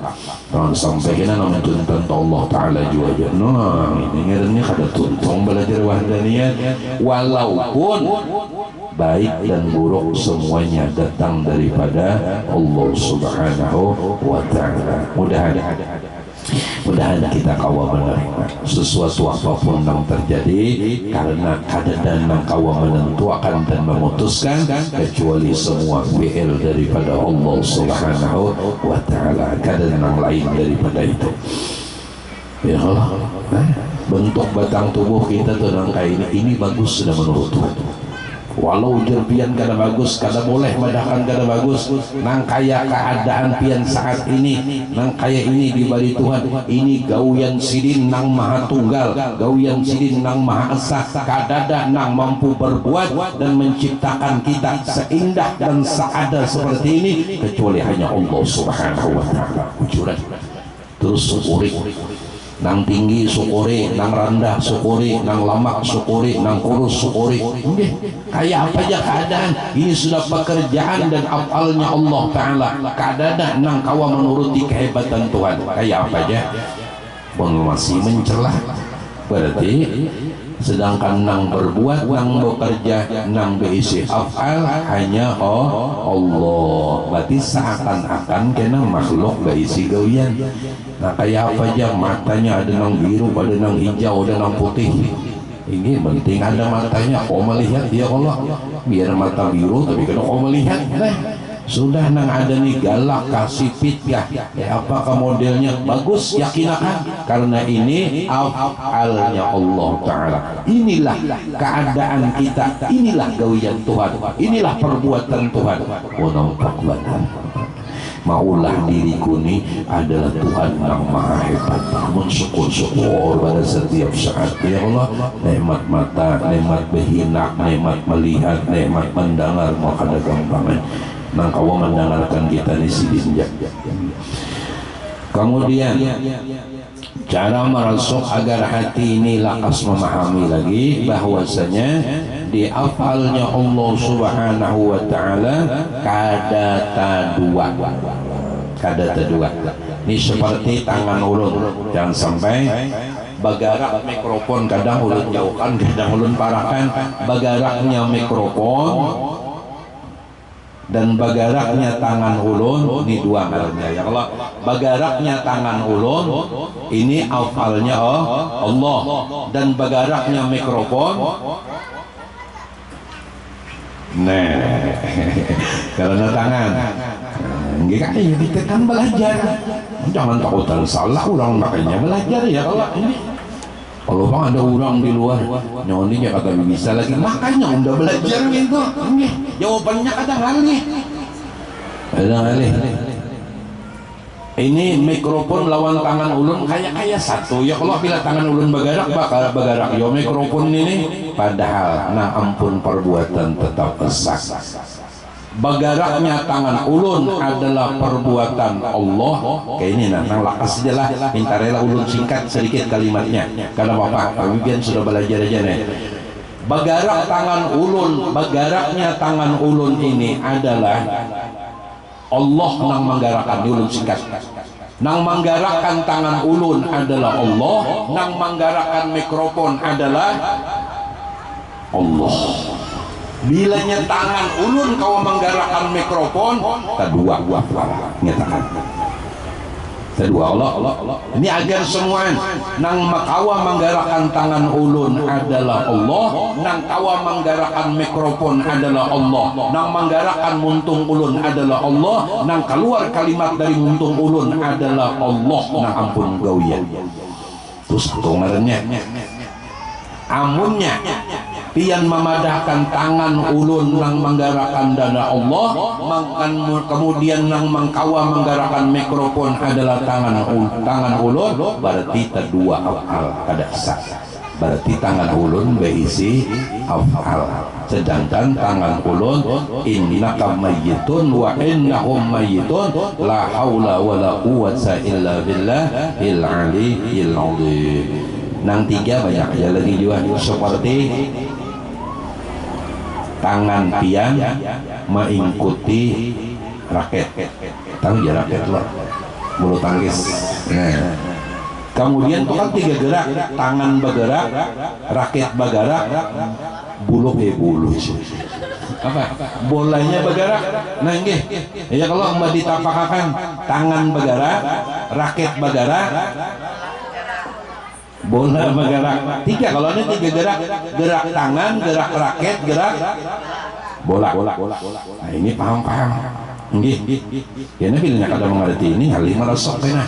Jangan sampai kita mencontoh Allah Ta'ala juga. Nah, ini ngeranya kada tuntung belajar wahdaniyat. Walaupun baik dan buruk semuanya datang daripada Allah Subhanahu wa ta'ala. Mudah-mudahan kita kawa menerima sesuatu apapun yang terjadi, karena keadaan yang kawa menentukan dan memutuskan, kecuali semua fi'il daripada Allah Subhanahu wa ta'ala. Keadaan yang lain daripada itu. Ya Allah, bentuk batang tubuh kita tenang kayak ini bagus sudah menurut Tuhan. Walau jerpian kada bagus, kada boleh madakan kada bagus, nang kaya keadaan pian saat ini, nang kaya ini diberi Tuhan, ini gawian sidin nang maha tunggal, gawian sidin nang maha esa, kadada nang mampu berbuat dan menciptakan kita seindah dan seada seperti ini, kecuali hanya Allah Subhanahu wa ta'ala. Ujuran terus syukuri, nang tinggi syukuri, nang rendah syukuri, nang lamak syukuri, nang kurus syukuri. Kayak apa aja keadaan ini sudah pekerjaan dan afalnya Allah Ta'ala. Kadada nang kawa menuruti kehebatan Tuhan. Kayak apa aja pun masih mencelah, berarti sedangkan nang berbuat, nang bekerja, nang berisi afal hanya Allah. Berarti seakan-akan kena makhluk berisi gawian. Nah kayak apa aja, matanya ada nang biru, ada nang hijau, ada nang putih. Ini penting ada matanya, kau melihat dia Allah. Biar mata biru tapi kalau kau melihat, sudah nang ada nih galak kasipit ya, apakah modelnya bagus, yakinakan karena ini afalnya Allah Ta'ala. Inilah keadaan kita, inilah gawian Tuhan, inilah perbuatan Tuhan. Oh nampak benar, maulah diriku ini adalah Tuhan yang maha hebat. Namun syukur-syukur pada setiap saat. Ya Allah, nikmat mata, nikmat berhinak, nikmat melihat, nikmat mendengar, maka ada gampangan nang kau mendengarkan kita di sini. Kemudian cara merasuk agar hati ini lakas memahami lagi bahwasanya di afalnya Allah Subhanahu wa ta'ala kadata dua. Ini seperti tangan ulun, jangan sampai bagarak mikrofon kadang ulun jauhkan, kadang ulun parahkan. Bagaraknya mikrofon dan bagaraknya tangan ulun, ini dua ngarannya ya Allah. Bagaraknya tangan ulun ini afalnya Allah, dan bagaraknya mikrofon karena tangan. Enggak kayak kita kan belajar, jangan takutan salah orang, makanya belajar ya Allah. Ini kalau bang ada orang di luar nyoni ya kata bisa lagi, makanya udah belajar gitu. Jawabannya ada kali. Ini mikrofon lawan tangan ulun kayak satu ya. Kalau bila tangan ulun bagarak bakal bagarak yo mikrofon ini, padahal nah ampun perbuatan tetap pesak. Bagaraknya tangan ulun adalah perbuatan Allah. Kayak ini nah lakas aja lah, minta rela ulun singkat sedikit kalimatnya karena bapak kami sudah belajar aja nih. Bagarak tangan ulun, bagaraknya tangan ulun ini adalah Allah nang menggerakkan. Ulun singkat, nang menggerakkan tangan ulun adalah Allah, nang menggerakkan mikrofon adalah Allah. Bilanya tangan ulun kau menggerakkan mikrofon, kedua nyatakan kedua Allah. Ini agar semua nang kawa menggerakkan tangan ulun adalah Allah, nang kawa menggerakkan mikrofon adalah Allah, nang menggerakkan muntung ulun adalah Allah, nang keluar kalimat dari muntung ulun adalah Allah. Nah ampun gawian. Terus ngarannya amunnya pian memadahkan tangan ulun nang menggarakan dana Allah, kemudian nang mengkawa menggarakan mikrofon adalah tangan ulun, berarti kedua afal kada sah. Berarti tangan ulun berisi afal, sedangkan tangan ulun innaka mayyitun wa innahum mayyitun la haula wala quwwata illa billahil aliyyil azim. Nang tiga banyak aja lagi juga, seperti tangan pian mengikuti raket. Tahu ya raket lo, bulu tangkis. Nah, kemudian itu kan tiga gerak, tangan bergerak, raket bergerak, bulu apa? Bolanya bergerak. Nah nggih. Ya kalau mbak ditapakakan tangan bergerak, raket bergerak, bola bergerak. Tiga, kalau ini tiga gerak, gerak tangan, gerak raket, gerak bola. Nah ini paham. Nggih. Ya nabi kada mengerti ini hal lima rasok kena.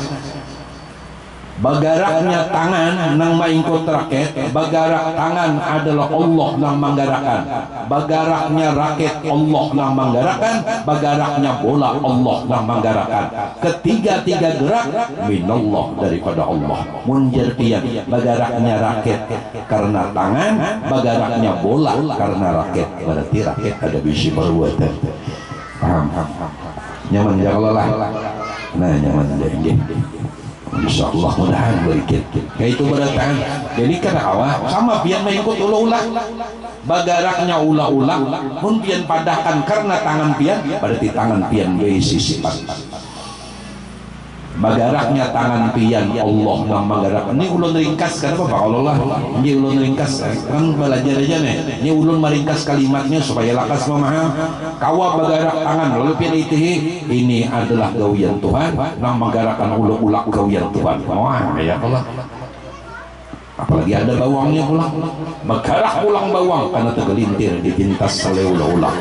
Bagaraknya tangan nang maingkut raket, bagarak tangan adalah Allah nang menggerakkan. Bagaraknya raket Allah nang menggerakkan, bagaraknya bola Allah nang menggerakkan. Ketiga-tiga gerak minallah, daripada Allah. Munjir pian bagaraknya raket karena tangan, bagaraknya bola karena raket. Berarti raket ada bisi perbuatan. Paham. Nyaman ya Allah lah. Nah nyaman deh. Insyaallah mudahan berikit kayak itu berdatang. Jadi kan awal sama pian mengikut ulah-ulah bagaraknya ulah-ulah pun pian padahkan karena tangan pian, berarti tangan pian berisi sifat. Bagaraknya tangan pian Allah yang menggerakkan. Ini ulun ringkas kenapa Pak Allah? Ini ulun ringkas kan belajar aja nih. Ini ulun meringkas kalimatnya supaya lakas memaham. Kawa bagarak tangan lalu pian ini adalah gawian Tuhan yang menggerakkan ulah-ulah gawian Tuhan. Wah ya Allah. Apalagi ada bawangnya pulang. Bergerak pulang bawang karena tergelintir dipintas oleh ulah-ulah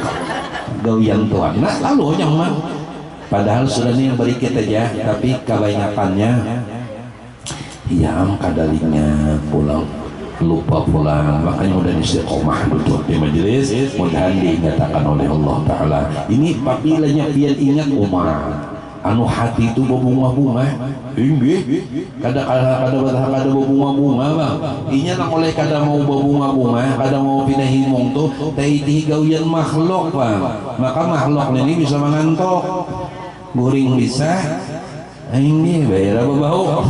gawian Tuhan. Nah lalu yang mana? Padahal sudah ini yang berikit aja, tapi kebanyakannya yang kadalinya pulang lupa pulang, makanya udah istiqomah duduk di majelis, mudah diingatkan oleh Allah Taala. Ini papilanya pian ingat Umar, anu hati itu berbunga-bunga, inggih, kada berbunga-bunga bang. Inya nak oleh kada mau berbunga-bunga, kada mau pindah himong tuh, taiti gawian makhluk bang. Maka makhluk ini bisa mengantuk. Buring bisa ini bayar apa bau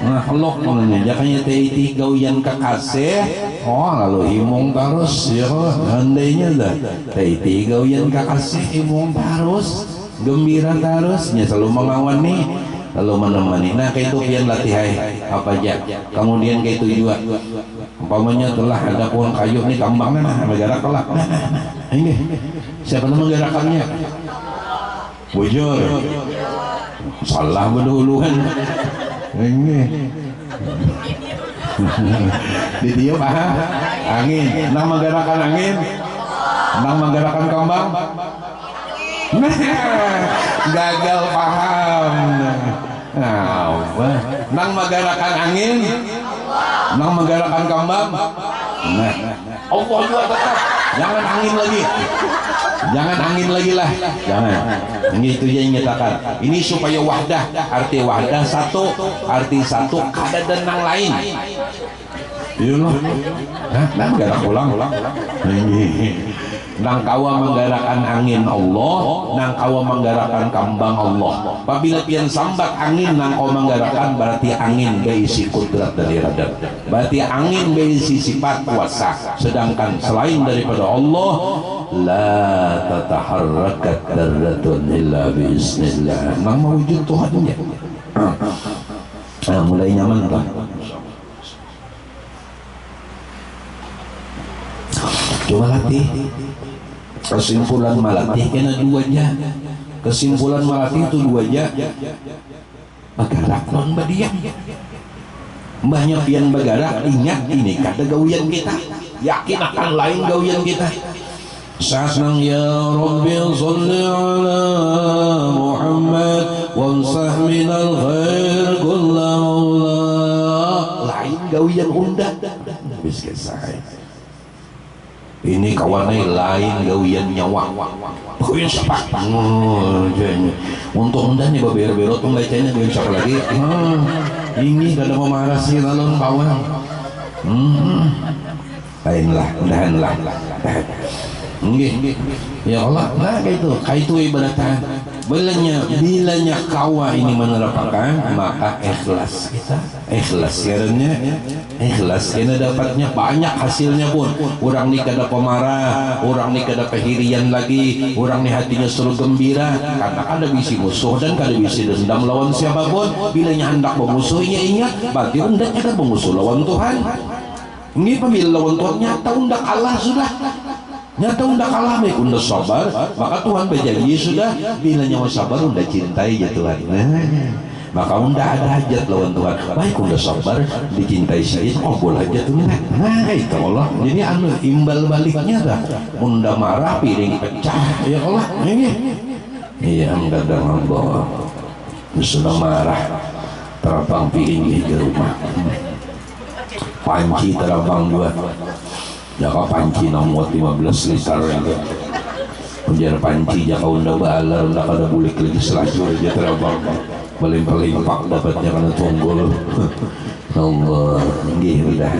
makhluk namanya jakanya teh gawian kekasih lalu himung terus ya andainya dah teh gawian kekasih himung terus gembira terusnya selalu mengawani lalu menemani. Nah kayak itu pian latihan apa aja kemudian kayak itu juga umpamanya telah ada pohon kayu nih tambangnya nah bergerak kelak ini siapa yang menggerakkannya? Bujur salah berduluan ini ditiup angin nang menggerakkan angin nang menggerakkan kembang gagal paham. Nang menggerakkan angin nang menggerakkan kembang Allah juga tetap jangan angin lagi lah jangan. Ini itu yang nyatakan ini supaya wahdah, arti wahdah satu, arti satu ada denang lain. Iya loh nah gerak ulang nang kawa menggerakkan angin Allah, nang kawa menggerakkan kembang Allah. Apabila pian sambat angin nang kawa menggerakkan, berarti angin berisi kudrat dari radar, berarti angin berisi sifat kuasa. Sedangkan selain daripada Allah, la tataharrakat darratun illa biiznillah. Nang mewujud Tuhannya. Mulai nyaman lah. Coba latih. Kesimpulan malatih kena dua aja. Kesimpulan malatih itu dua aja. Bagarak non badiam. Mbahnya pian bagarak, ingat ini kata gawian kita. Yakin akan lain gawian kita. Saat nang ya Rabbi salli ala Muhammad wamsah minal khair kulla maula. Lain gawian undak. Habis selesai. Ini kawannya lain gawian nyawa. Gawian siapa? Untuk undang nih baber-berot membacanya gawian siapa lagi? Ini gak ada memarah sih lalu kawan. Lainlah, mudahanlah. Ya Allah, nah kayak itu ibadatan. Bilanya kawa ini menerapkan, maka ikhlas kita. Ikhlas karena dapatnya banyak hasilnya pun. Orang ni kada pemarah, orang ni kada kehirian lagi, orang ni hatinya selalu gembira karena kada bisi musuh dan kada bisi dendam lawan siapapun. Bilanya hendak memusuhinya ingat, berarti hendaknya kada memusuh lawan Tuhan. Ini pemilih lawan Tuhan nyata undak Allah sudah. Nyata undak kalah baik undak sabar, maka Tuhan berjanji sudah bila nyawa sabar undak cintai ya Tuhan. Maka undak ada hajat lawan Tuhan. Baik undak sabar dicintai saya, boleh hajat Tuhan. Nah itu Allah. Jadi anu imbal baliknya dah. Undak marah piring pecah. Ya Allah ini. Iya kadang Allah sudah marah terbang piring di rumah. Panci terbang dua. Jaka panci nomor 15 liter itu penjara panci jaka unda balar unda kada bulik lagi selacur aja terbang paling-paling dapatnya karena tunggul. Allah nggih udah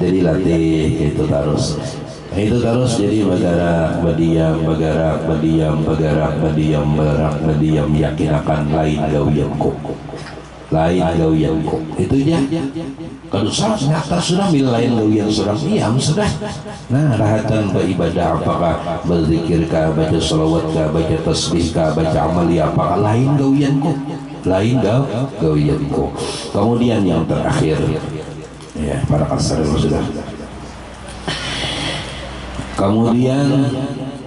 jadi latih itu terus jadi badiam yakin akan lain gawianku itu aja. Kalau sudah bila lain gawian seorang diam sudah. Nah rahatan beribadah apakah berzikir kah, baca salawat kah, baca tasbih kah, baca amali apakah lain gawianku, gawianku. Kemudian yang terakhir ya para kasar sudah. Kemudian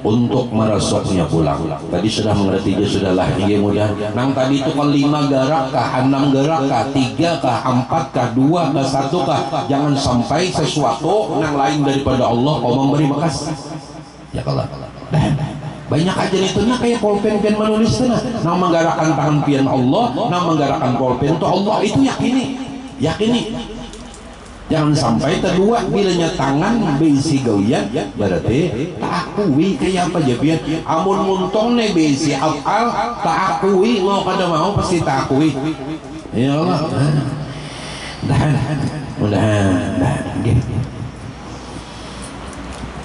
untuk merasuknya pulang. Tadi sudah mengerti dia sudahlah ini mudah. Nang tadi itu kan 5 gerak kah, 6 gerak kah, 3 kah, 4 kah, 2 kah, 1 kah. Jangan sampai sesuatu yang lain daripada Allah kau memberi bekas. Ya kalau banyak aja itu nah kayak pulpen menulis itu nah menggerakkan tangan pian Allah, nah menggerakkan pulpen itu Allah itu yakini. Jangan sampai kedua bilanya tangan besi gawian berarti tak akui kayak apa aja biar amun muntong nih besi afal tak akui mau kada mau pasti tak akui. Ya Allah mudah-mudahan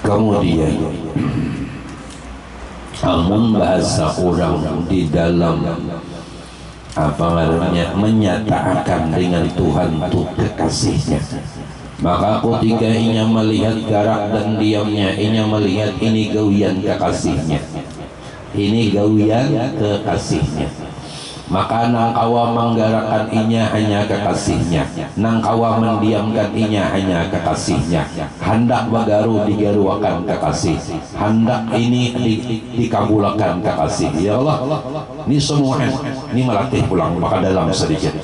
kemudian amun bahasa orang di dalam apa namanya menyatakan dengan Tuhan itu kekasihnya, maka ketika inya melihat garak dan diamnya, inya melihat ini gawian kekasihnya, maka nang kawa menggerakkan inya hanya kekasihnya, nang kawa mendiamkan inya hanya kekasihnya. Hendak bagaru digaruakan kekasih, hendak ini dikabulkan kekasih. Ya Allah, ini semua ini melatih pulang baka dalam sedikit.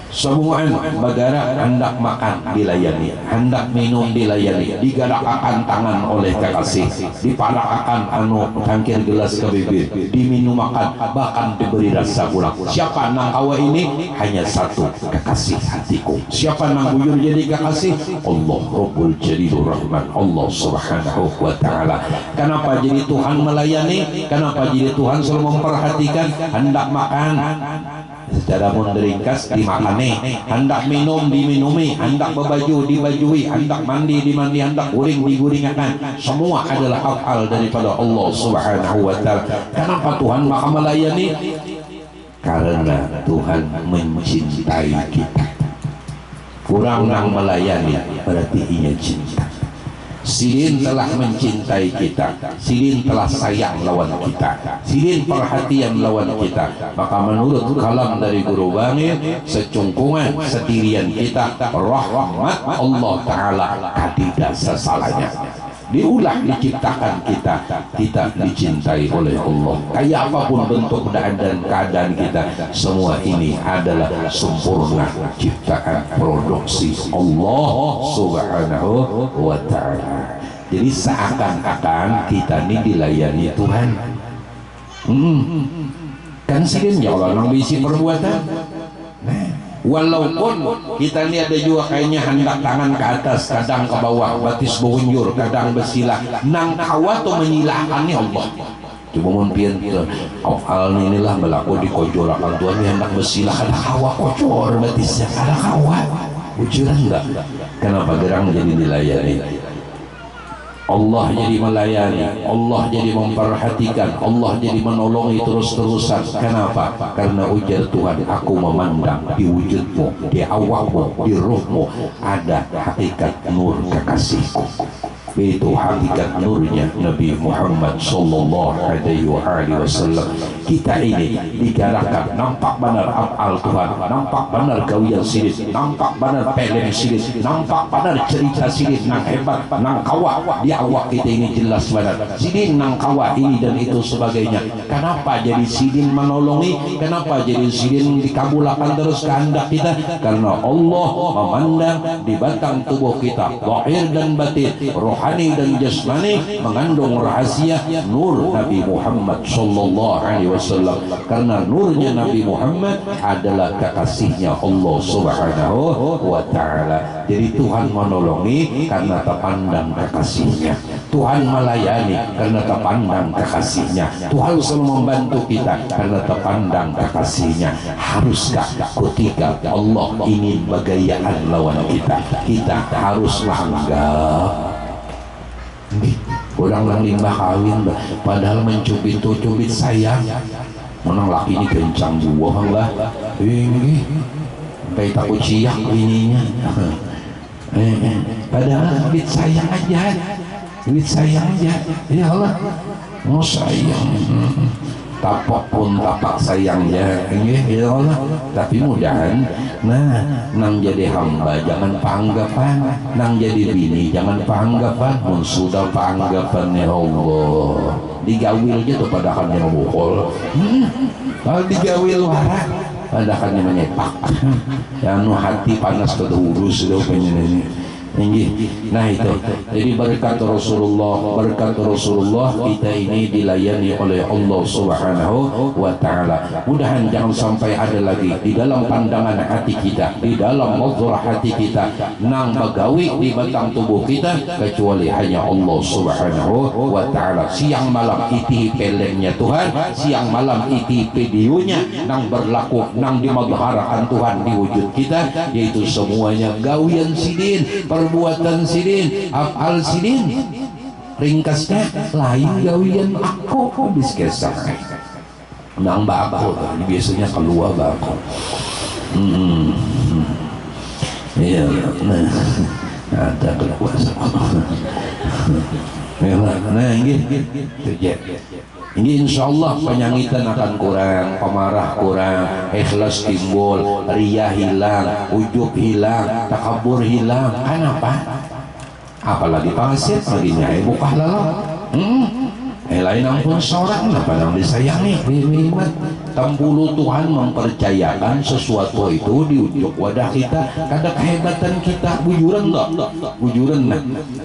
Semua bagara hendak makan dilayani, hendak minum dilayani, digerakkan tangan oleh kekasih, diparakakan tangkir gelas ke bibir, diminumakan, bahkan diberi rasa pulang. Siapa nang kawa ini? Hanya satu, kekasih hatiku. Siapa nang buyur jadi kekasih? Allah Rabbul Jalilur Rahman, Allah Subhanahu wa Ta'ala. Kenapa jadi Tuhan melayani? Kenapa jadi Tuhan selalu memperhatikan? Hendak makan secara ringkas dimakani, hendak minum diminumi, hendak berbaju dibajui, hendak mandi dimandi, hendak guring diguringakan. Semua adalah afal daripada Allah Subhanahu wa Ta'ala. Kenapa Tuhan maha melayani? Karena Tuhan mencintai kita. Kurang nang melayani berarti ia cinta. Silin telah mencintai kita, silin telah sayang lawan kita, silin perhatian lawan kita. Maka menurut kalam dari Guru Bangir, secungkungan sedirian kita rahmat Allah Ta'ala tidak sesalahnya. Diulah diciptakan kita dicintai oleh Allah. Kayak apapun bentuk dan keadaan kita, semua ini adalah sempurna ciptaan produksi Allah Subhanahu wa Ta'ala. Jadi seakan-akan kita ini dilayani Tuhan. Kan silin ya Allah nang bisi perbuatan. Nah, Walaupun kita ini ada juga kayaknya hendak tangan ke atas, kadang ke bawah, batis bunjur, kadang bersilah, nang kawa tu menyilakannya Allah. Cuma mungkin awal inilah berlaku di kojorakan Tuhan yang hendak bersilah, ada kawa kocor batisnya, ada kawa ujuran enggak. Kenapa gerang jadi dilayani? Allah jadi melayani, Allah jadi memperhatikan, Allah jadi menolongi terus-terusan. Kenapa? Karena ujar Tuhan, aku memandang di wujudmu, di awakmu, di ruhmu ada hakikat nur kekasihku. Itu hakikat nurnya Nabi Muhammad sallallahu alaihi wasallam. Kita ini digerakkan, nampak benar afal Tuhan, nampak benar gawian silit, nampak benar pelem silit, nampak benar cerita silit nang hebat, nang kawa di awak kita ini jelas benar sidin nang kawa ini dan itu sebagainya. Kenapa jadi sidin menolongi? Kenapa jadi sidin dikabulkan terus kehendak kita? Karena Allah memandang di batang tubuh kita, zahir dan batin, rohani dan jasmani, mengandung rahasia nur Nabi Muhammad sallallahu alaihi wasallam. Karena nurnya Nabi Muhammad adalah kekasihnya Allah subhanahu wa ta'ala. Jadi Tuhan menolongi karena terpandang kekasihnya, Tuhan melayani karena terpandang kekasihnya, Tuhan selalu membantu kita karena terpandang kekasihnya. Haruskah ketika Allah ingin bagayaan lawan kita, kita harus menganggap orang lang limbah kawin padahal mencubit sayang menang laki ini kencang buah lah ini sampai takut ciak ininya padahal duit sayang aja ya Allah mau sayang tapak pun tapak sayangnya ya Allah. Tapi mudahan nang jadi hamba jangan panggapan, nang jadi bini jangan panggapan, mun sudah panggapan ya Allah digawil aja tuh padahal yang bukol kalau digawil warak padahal yang menyepak yang hati panas ke urus sudah penyanyi. Nah itu, jadi berkat Rasulullah kita ini dilayani oleh Allah subhanahu wa ta'ala. Mudahan jangan sampai ada lagi di dalam pandangan hati kita, di dalam nazar hati kita nang bagawi di batang tubuh kita kecuali hanya Allah subhanahu wa ta'ala. Siang malam iti pelengnya Tuhan, siang malam iti videonya nang berlaku, nang dimadharakan Tuhan di wujud kita, yaitu semuanya gawian sidin, perbuatan sidin, afal sidin. Ringkasnya lain gawian aku habis kesah nang bako biasanya keluar bako iya ada kekuasaan nah ini insyaallah penyangitan akan kurang, pemarah kurang, ikhlas timbul, riya hilang, ujub hilang, takabur hilang. Kenapa? Apalagi pangsit lagi nyai bukah lalau. Lain ampun seorang apa yang disayangi nikmat tambulu Tuhan mempercayakan sesuatu itu di ujung wadah kita, kada kehebatan kita bujuran enggak bujuran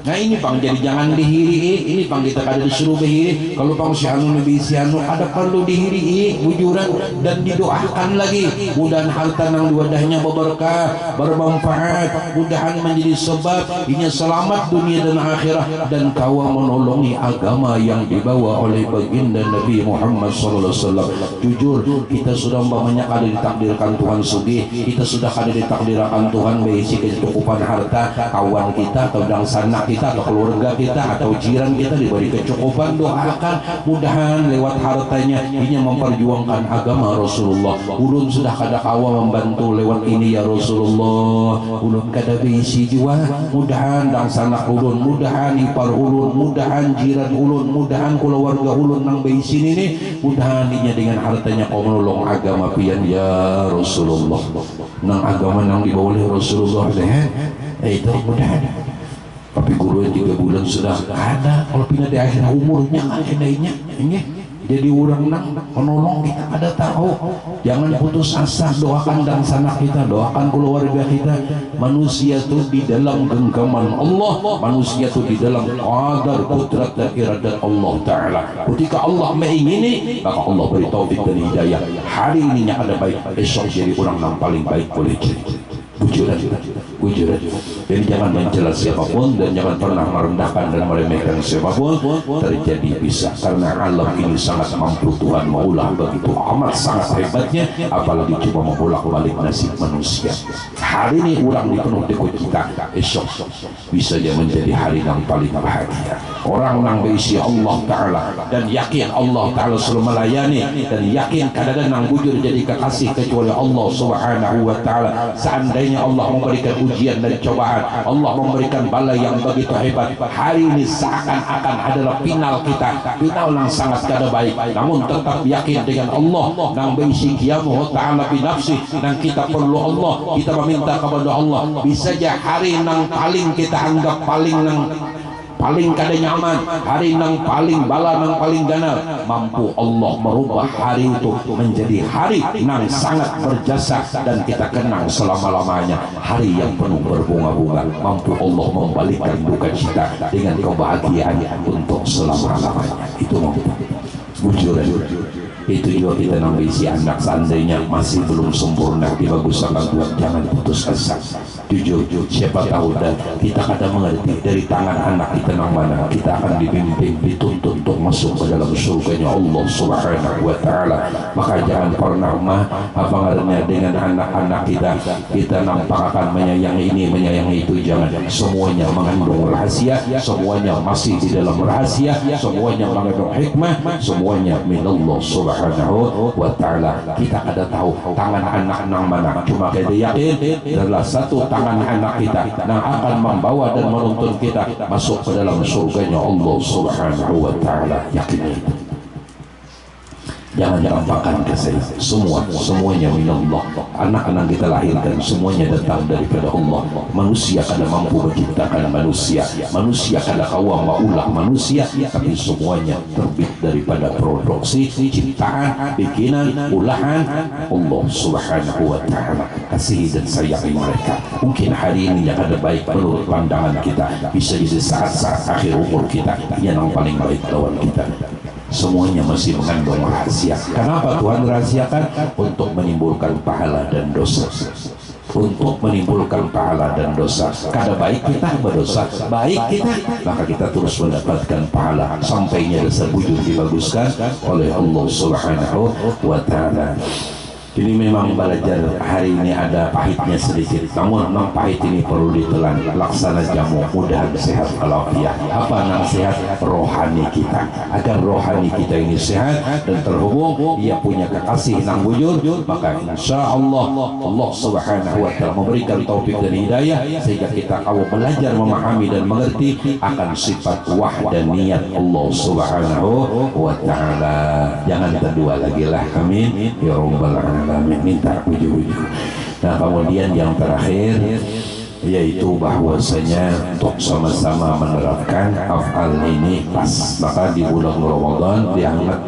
nah ini pang jadi jangan dihiri ini pang kita kada disuruh dihiri kalau pang si anu nabi si anu ada perlu dihiri bujuran dan didoakan lagi mudahan harta nang di wadahnya berberkah bermanfaat mudahan menjadi sebab inya selamat dunia dan akhirat dan kawa menolongi agama yang dibawa oleh baginda Nabi Muhammad SAW. Jujur kita sudah banyak ada ditakdirkan Tuhan sugih, kita sudah ada ditakdirkan Tuhan berisi kecukupan harta, kawan kita atau sanak kita atau keluarga kita atau jiran kita diberi kecukupan. Doakan mudahan lewat hartanya ini memperjuangkan agama Rasulullah. Ulun sudah kada kawa membantu lewat ini ya Rasulullah, ulun kada berisi jiwa, mudahan sanak ulun, mudahan ipar ulun, mudahan jiran ulun, mudahan keluarga ulun nang berisi ini, mudahan inya dengan hartanya kau menolong agama pian ya Rasulullah, nang agama nang dibawa oleh Rasulullah itu mudah. Tapi guru yang 3 bulan sudah ada kalau pindah di akhir umurnya adanya ini di jadi orang nang menolong kita ada tahu. Jangan putus asa, doakan dan sanak kita, doakan keluarga kita. Manusia itu di dalam genggaman Allah, manusia itu di dalam qadar, kudrat dan iradat Allah Ta'ala. Ketika Allah mengingini, maka Allah beri taufik dan hidayah. Hari ini yang ada baik, esok jadi orang yang paling baik boleh jadi. Wujudan. Jadi jangan mencela siapapun dan jangan pernah merendahkan dan meremehkan siapapun. Terjadi bisa karena alam ini sangat mampu Tuhan maulah begitu amat sangat hebatnya, apalagi coba membolak-balik nasib manusia. Hari ini orang dipenuh dengan kita, esok bisa dia menjadi hari yang paling bahagia. Orang yang berisi Allah Ta'ala dan yakin Allah Ta'ala selalu melayani dan yakin kadang-kadang yang bujur jadi kekasih kecuali Allah Subhanahu wa Ta'ala. Seandainya Allah memberikan ujian dan cobaan, Allah memberikan bala yang begitu hebat, hari ini seakan-akan adalah final kita, final yang sangat kada baik, namun tetap yakin dengan Allah yang berisi qiyamuhu ta'ala binafsi, dan kita perlu Allah, kita meminta kepada Allah. Bisa saja hari yang paling kita anggap paling kada nyaman, hari yang paling bala, yang paling ganas, mampu Allah merubah hari itu menjadi hari yang sangat berjasa dan kita kenang selama-lamanya, hari yang penuh berbunga-bunga. Mampu Allah membalikkan duka cita dengan kebahagiaan untuk selama-lamanya. Itu mampu. Bujuran. Itu juga kita nambisi anak, seandainya masih belum sempurna dibaguskan buat jangan putus asa. Jujur, siapa tahu dan kita kadang mengerti dari tangan anak kita yang mana kita akan dibimbing, dituntut untuk masuk ke dalam surganya Allah Subhanahu wa Ta'ala. Maka jangan pernah apa ngarannya dengan anak-anak kita nampak akan menyayangi ini menyayangi itu, jangan. Semuanya mengandung rahasia, semuanya masih di dalam rahasia, semuanya mengandung hikmah, semuanya minallah Subhanahu wa Ta'ala. Kita ada tahu tangan anak yang mana, cuma kita yakin adalah satu tangan anak kita yang akan membawa dan menuntun kita masuk ke dalam surganya Allah Subhanahu wa Ta'ala. Yakin itu. Jangan gampangkan ke saya. Semuanya minallah. Anak-anak kita lahirkan semuanya datang daripada Allah. Manusia kada mampu menciptakan manusia. Manusia kada kawa maulah manusia, tapi semuanya terbit daripada produksi, ciptaan, bikinan, ulahan Allah Subhanahu wa Ta'ala. Kasihi dan sayangi mereka. Mungkin hari ini yang ada baik menurut pandangan kita, bisa jadi saat-saat akhir umur kita yang paling baik lawan kita. Semuanya masih mengandung rahasia. Kenapa Tuhan rahasiakan? Untuk menimbulkan pahala dan dosa. Untuk menimbulkan pahala dan dosa. Kada baik kita berdosa, baik kita, maka kita terus mendapatkan pahala sampainya dasar bujur dibaguskan oleh Allah Subhanahu wa Ta'ala. Jadi memang belajar hari ini ada pahitnya sedikit, namun memang pahit ini perlu ditelan. Laksana jamu, mudah sehat walafiat. Apa yang sehat? Rohani kita. Agar rohani kita ini sehat dan terhubung, ia punya kekasih yang bujur, maka insya Allah Allah Subhanahu wa Ta'ala memberikan taufik dan hidayah sehingga kita kau belajar memahami dan mengerti akan sifat wahdaniyat Allah Subhanahu wa Ta'ala. Jangan kedua lagi lah, amin ya rabbal alamin. Minta ujung-ujung. Nah, kemudian yang terakhir yaitu bahwasanya untuk sama-sama menerapkan afal ini pas, maka di bulan Ramadan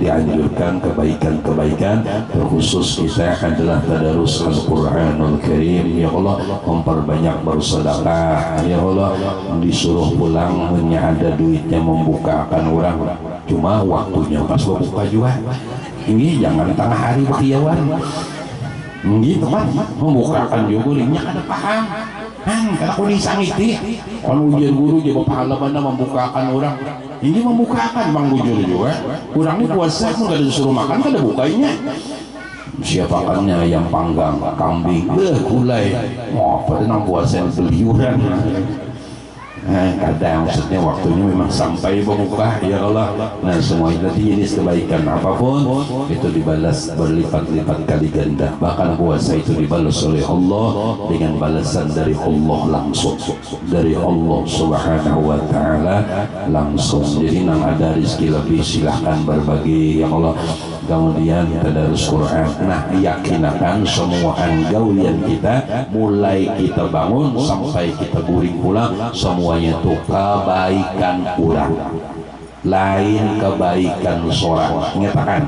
dianjurkan kebaikan-kebaikan, terkhusus kita adalah tadarus Al-Quranul Karim. Ya Allah, memperbanyak bersedekah. Ya Allah, disuruh pulang hanya ada duitnya membukakan orang, cuma waktunya pas berbuka juga. Ini jangan tengah hari berkiawan gitu kan, membukakan juga linknya kada paham kada aku disangiti kan ujian guru jadi pahala mana membukakan orang ini membukakan bang bujur juga kurang ini puasa pun kada disuruh makan kada bukanya siapakannya yang panggang kambing gulai pada nang puasa beliuran. Kadang maksudnya waktunya memang sampai berbuka, ya Allah. Nah, semua itu jenis kebaikan apapun itu dibalas berlipat-lipat kali ganda. Bahkan puasa itu dibalas oleh Allah dengan balasan dari Allah langsung, dari Allah Subhanahu wa Ta'ala langsung. Jadi nang ada rezeki lebih silahkan berbagi, ya Allah. Kemudian tadarus Quran. Nah, yakinakan semua anggaulian kita mulai kita bangun sampai kita guring pulang semuanya itu kebaikan pulang. lain kebaikan seorang. Nyatakan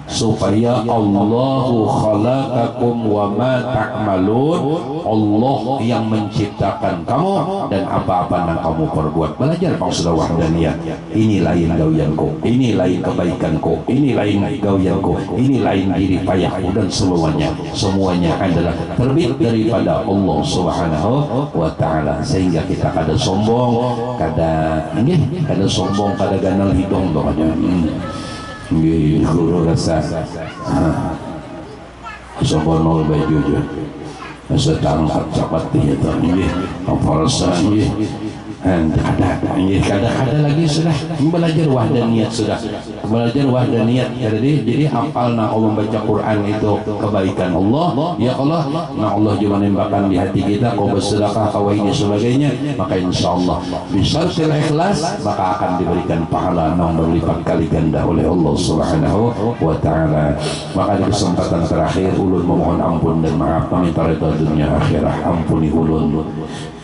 supaya Allahu khalaqakum wa ma ta'malun, Allah yang menciptakan kamu dan apa-apa yang kamu perbuat. Belajar maksud wahdaniyah. Ini lain gawianku, ini lain kebaikanku, ini lain gawianku, ini lain diri payahku, dan semuanya adalah terbit daripada Allah Subhanahu wa taala. Sehingga kita kada sombong, kada sombong, kada ganal hidung dong aja. Nggih, guru rasa sombong baju aja. Sedang cepat dia tuh nggih, apa rasa nggih. Ada lagi sudah belajar wahdaniyat, sudah belajar wahdaniyat. Jadi hafal Allah baca Quran itu kebaikan Allah, ya Allah. Nah Allah juga menembakkan di hati kita kau bersedekah kau ini sebagainya, maka insya Allah bisa ikhlas maka akan diberikan pahala yang berlipat kali ganda oleh Allah Subhanahu wa taala. Maka di kesempatan terakhir ulun memohon ampun dan maaf, meminta redha dunia akhirat. Ampuni ulun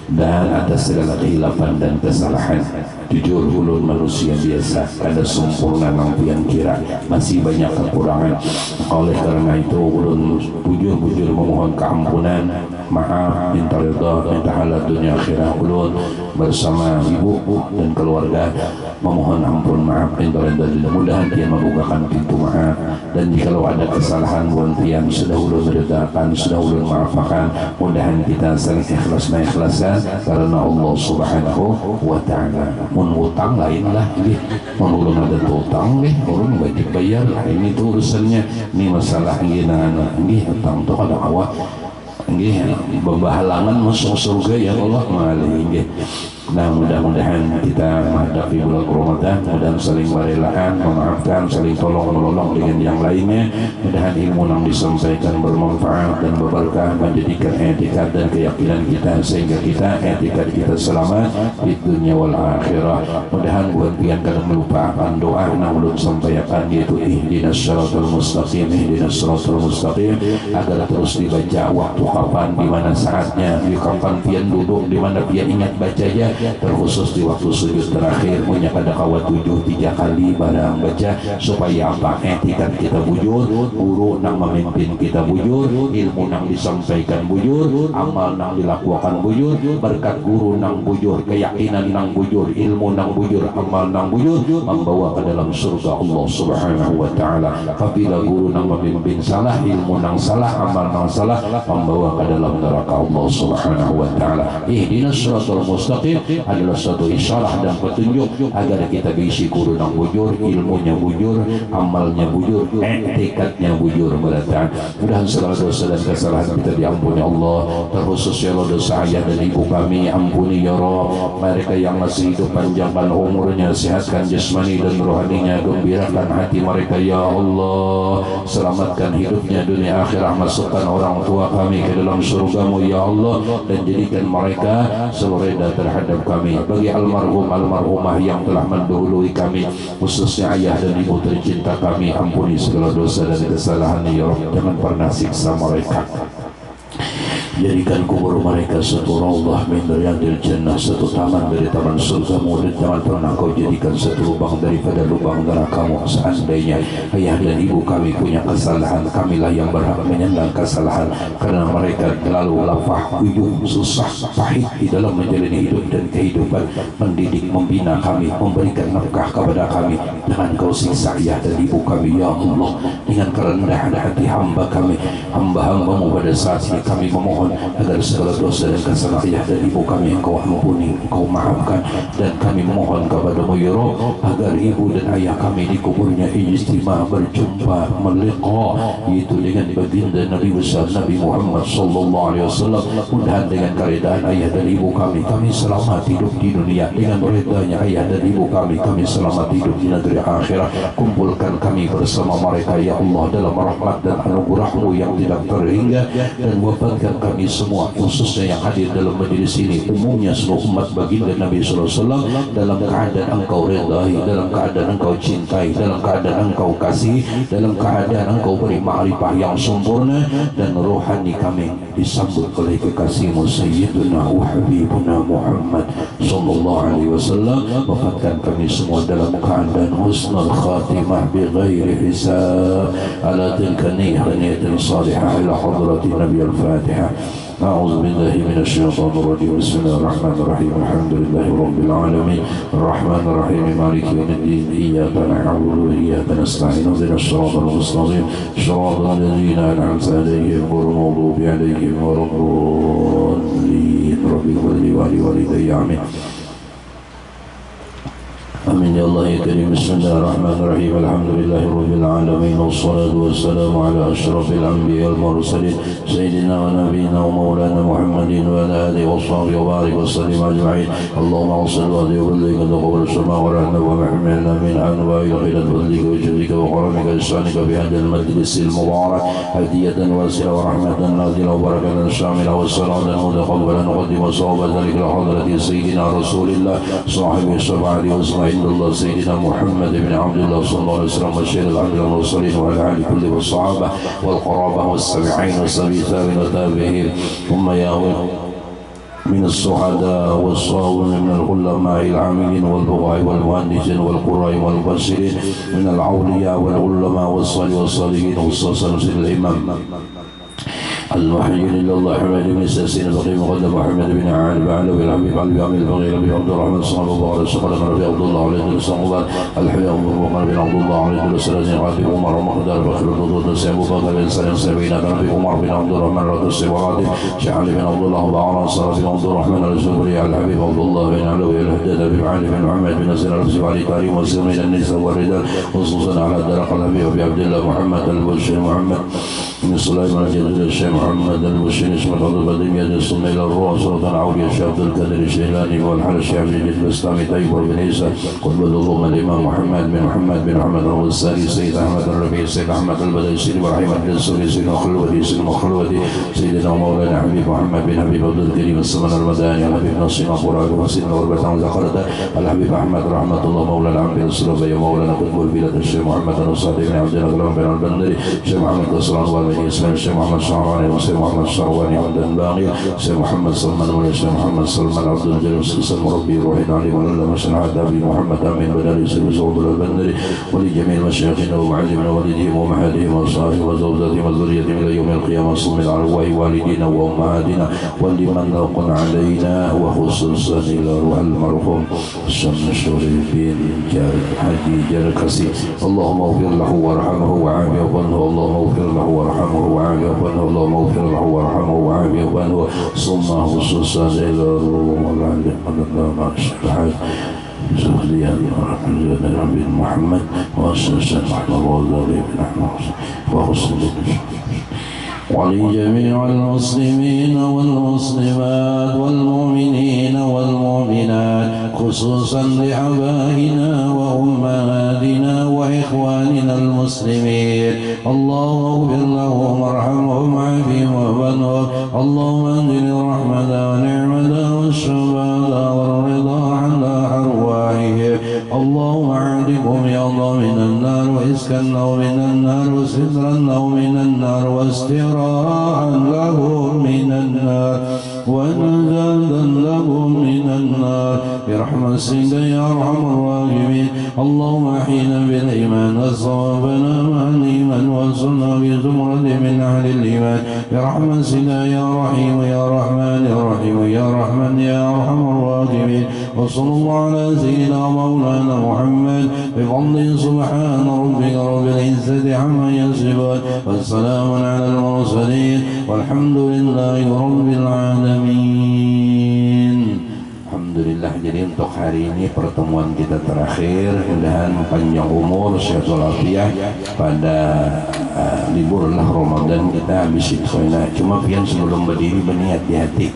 dan atas segala kehilafan dan kesalahan. Jujur ulun manusia biasa, kada sempurna nampian kira, masih banyak kekurangan. Oleh karena itu ulun bujur-bujur memohon keampunan, maaf, minta ridha, minta halal dunia akhirat. Ulun bersama ibu dan keluarga memohon ampun, maaf, minta ridha. Mudah-mudahan dia membukakan pintu maaf, dan jikalau ada kesalahan buantian sudah ulun redakan, sudah ulun maafkan. Mudahan kita saling ikhlas mengikhlaskan karena Allah Subhanahu wa taala. Mun utang lain lah nggih, mun ulun ada utang nggih, ulun wajib bayar lah. Ini tuh urusannya, ini masalah nggih nggih utang tuh kada awak nggih bebahalangan masuk surga ya Allah malih nggih. Nah mudah-mudahan kita menghadapi bulan Ramadan, mudah saling merelaan, memaafkan, saling tolong menolong dengan yang lainnya. Mudahan ilmu yang disampaikan bermanfaat dan berberkah, menjadikan etikat dan keyakinan kita sehingga etikat kita selamat di dunia wal akhirah. Mudahan buat pian kada melupakan doa yang ulun sampaikan, yaitu ihdinas siratal mustaqim, ihdinas siratal mustaqim, agar terus dibaca waktu kapan, di mana saatnya, di kapan pian duduk, di mana pian ingat bacanya, terkhusus di waktu sujud terakhir. Punya kada kawat 3 kali barang baca supaya apa, etikat kita bujur, guru nang memimpin kita bujur, ilmu nang disampaikan bujur, amal nang dilakukan bujur, berkat guru nang bujur, keyakinan nang bujur, ilmu nang bujur, amal nang bujur, membawa ke dalam surga Allah Subhanahu wa taala. Apabila guru nang memimpin salah, ilmu nang salah, amal nang salah, membawa ke dalam neraka Allah Subhanahu wa taala. Ihdinas siratal mustaqim adalah suatu isyarat dan petunjuk agar kita bisa guru yang bujur, ilmunya bujur, amalnya bujur, etikatnya bujur. Mudah-mudahan segala dosa dan kesalahan kita diampuni Allah, terkhusus ya Allah dosa ayah dan ibu kami, ampuni ya Rabb. Mereka yang masih hidup panjangkan umurnya, sehatkan jasmani dan rohaninya, gembirakan hati mereka ya Allah, selamatkan hidupnya dunia akhirat, masukkan orang tua kami ke dalam surgamu ya Allah, dan jadikan mereka selalu reda terhadap kami. Bagi almarhumah yang telah mendahului kami, khususnya ayah dan ibu tercinta kami, ampuni segala dosa dan kesalahan ya Rabb. Jangan pernah siksa mereka, jadikan kubur mereka satu raudhah min riyadil jannah, satu taman dari taman surgamu, dan jangan pernah kau jadikan satu lubang daripada lubang nerakamu. Seandainya ayah dan ibu kami punya kesalahan, kamilah yang berhak menyandang kesalahan, karena mereka terlalu lapah, ujung, susah, pahit di dalam menjalani hidup dan kehidupan, mendidik, membina kami, memberikan nafkah kepada kami. Jangan kau siksa ayah dan ibu kami ya Allah, dengan kerendahan hati hamba kami, hamba-hambamu pada saat ini kami memohon agar segala dosa dan kesalahan ayah dan ibu kami engkau ampuni, engkau maafkan, dan kami memohon kepadamu ya Rabb agar ibu dan ayah kami di kuburnya ijtima, berjumpa, meliqa, yaitu dengan baginda Nabi besar Nabi Muhammad sallallahu alaihi wasallam. Mudah dengan keridaan ayah dan ibu kami selamat hidup di dunia, dengan ridhanya ayah dan ibu kami selamat hidup di negeri akhirat. Kumpulkan kami bersama mereka ya Allah dalam rahmat dan anugerahmu yang tidak terhingga, dan wafatkan kami semua, khususnya yang hadir dalam majelis ini, umumnya seluruh umat baginda Nabi sallallahu alaihi wasallam, dalam keadaan engkau ridhai, dalam keadaan engkau cintai, dalam keadaan engkau kasih, dalam keadaan engkau beri ma'rifah yang sempurna, dan rohani kami disambut oleh kekasihmu Sayyiduna wa Habibuna Muhammad sallallahu alaihi wasallam. Wafatkan kami semua dalam keadaan husnul khatimah bi ghairi hisab ala tilka niyatin salihah ila hadratin Nabi al-Fatihah. أعوذ بالله من الشيطان الرجيم بسم الله الرحمن الرحيم الحمد لله رب العالمين الرحمن الرحيم مالك يوم الدين إياك نعبد وإياك نستعين اهدنا الصراط المستقيم صراط الذين أنعمت عليهم غير المغضوب عليهم ولا الضالين رب اغفر لي ولوالدي آمين آمين يا الله يا كريم. بسم الله الرحمن الرحيم الحمد لله رب العالمين والصلاة والسلام على أشرف الأنبياء المرسلين سيدنا ونبينا ومولانا محمد وعلى آله وصحبه وبارك وسلم أجمعين. اللهم صل وبارك وتقبل السماء ورحمة ومحملنا من أنواع خير فضلك وجودك وكرمك وإحسانك بهذا المجلس المبارك هدية واسعة ورحمة نازلة وبركة شاملة والصلاة متقبلا نقدم صواب ذلك لحضرة سيدنا رسول الله صاحب الشفاعة والسماء عند الله سيدنا محمد بن عبد الله صلى الله عليه وسلم بشير الأنبياء والمرسلين وعلى آله كله والصحابة والقرابة والسبعين والسبيتين وتابعين ثم يا من السعداء والصاون من العلماء العاملين والبغاء والمهندسين والقراء والمفسرين من الأولياء والعلماء والصالحين خصوصا الإمام المحيي إلى الله حمد بن ساسين البقي مقدم محمد بن عالي بعلو الحبيب علي بعمل البغي ربي عبد الرحمن صلى الله عليه وسلم ربي عبد الله عليه الصلاة الحياء وقال بن عبد الله عليه السلام ربي عمر ومقدار بخير الضوء تسيب بقى بن سلام سبينا ربي عمر بن عبد الرحمن رضي السوارات شعلي بن عبد الله بعرى صار بن عبد الرحمن الزهري على الحبيب عبد الله بن علوي الحداد بن علي بن محمد بن نصر الرزق علي كريم وسلمين النساء والرجال خصوصا على درق النبي وابي عبد الله محمد البشير محمد من سليمان الجديد الشيخ محمد البشير اسم الفضل القديم يجلس إلى الروح صوت عولي الشيخ عبد القادر الشيلاني والحرس عبد الجليل الإسلامي طيب بن عيسى قطب العلوم الإمام محمد بن محمد الغزالي سيد أحمد الربيع سيد أحمد البدوي سيد إبراهيم الدسوقي سيد مخلوتي سيد مخلوتي سيدنا مولانا حبيب محمد بن حبيب عبد الكريم السمن المداني الحبيب نصير أبوراك وسيدنا وربة زخرته الحبيب أحمد رحمة الله مولانا عبد السلام مولانا قطب البلاد الشيخ محمد الصادق بن عبد الله بن البندري الشيخ محمد قصران من اسمه الشيخ محمد شعراني والشيخ محمد شعراني عبد الباقي الشيخ محمد سلمان والشيخ محمد سلمان عبد الجليل السلسل مربي روحي علي ولله مشرع الدابي محمد امين بدالي سيد سعود البندري ولجميع مشايخنا ومعلمنا والديهم ومحادهم وصاحبهم وزوجاتهم وذريتهم الى يوم القيامه صم الارواح والدينا وامهاتنا ولمن ذوق علينا وخصوصا الى روح المرحوم الشمس الشريفين حجي جركسي اللهم اغفر له وارحمه وعافيه وعنه اللهم اغفر له وارحمه وعافيه وعنه اللهم اغفر له وارحمه وعافيه وعنه ثم خصوصا الى الروح والعلم سهليا نبي محمد وأسسا رحمه الله وحسن ولجميع المسلمين والمسلمات والمؤمنين والمؤمنات خصوصا لآبائنا وأمهاتنا وإخواننا المسلمين اللهم اغفر لهم وارحمهم وعافهم وعنهم اللهم انزل الرحمة ونعمة والشفاء والرضا على أرواحهم اللهم اعتقهم يا الله من النار واسكنهم من النار وسترا من النار واستراحا لهم من النار ونجاة لهم من النار برحمتك يا أرحم الراحمين اللهم احينا بالإيمان وصوابنا مع الإيمان وانصرنا بزمرة من أهل الإيمان برحمتك يا رحيم يا رحمن يا رحيم يا رحمن يا أرحم الراحمين وصلى الله على سيدنا مولانا محمد بفضل سبحان ربك رب العزة عما يصفون والسلام على المرسلين والحمد لله رب العالمين. Alhamdulillah, jadi untuk hari ini pertemuan kita terakhir, mudah-mudahan panjang umur, sehat walafiat pada liburlah Ramadan kita habis itu. Cuma pian sebelum berdiri berniat di hati,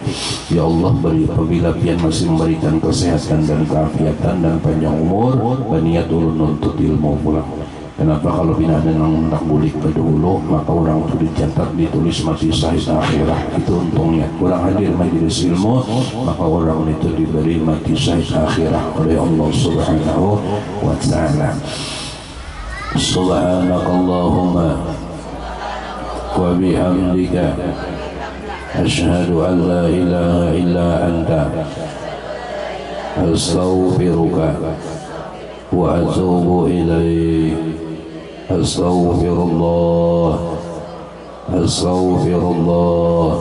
ya Allah beri apabila pian masih memberikan kesehatan dan keafiatan dan panjang umur, berniat ulun untuk ilmu pulang. Kenapa kalau bina ada yang hendak bulik berdahulu, maka orang itu dicatat ditulis mati syahid akhirah. Itu untungnya kurang hadir majelis ilmu, maka orang itu diberi mati syahid akhirah oleh Allah Subhanahu wa ta'ala. Subhanakallahumma wa bihamdika أشهد أن لا إله إلا أنت أستغفرك وأتوب إليك أستغفر الله أستغفر الله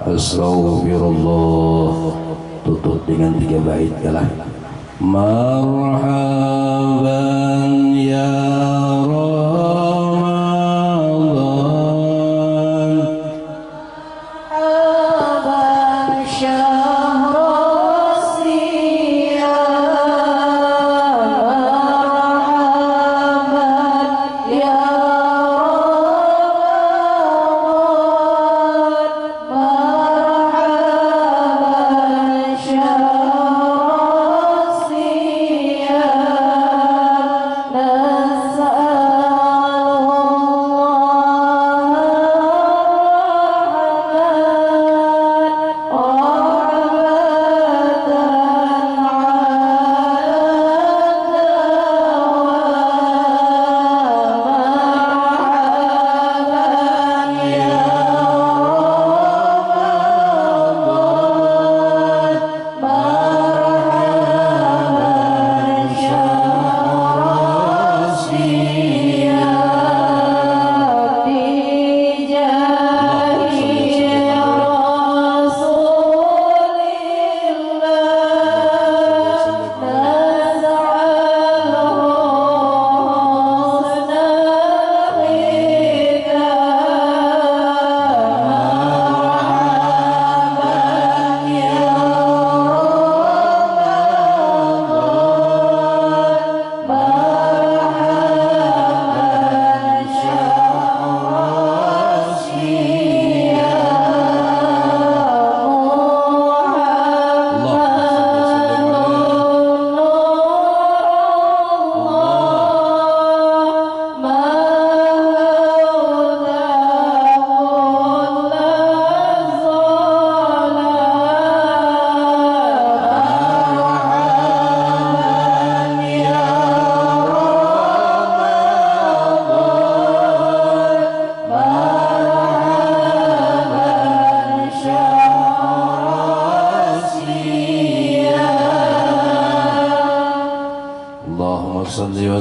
أستغفر الله. Tutup dengan 3 bait kalah. Marhaban ya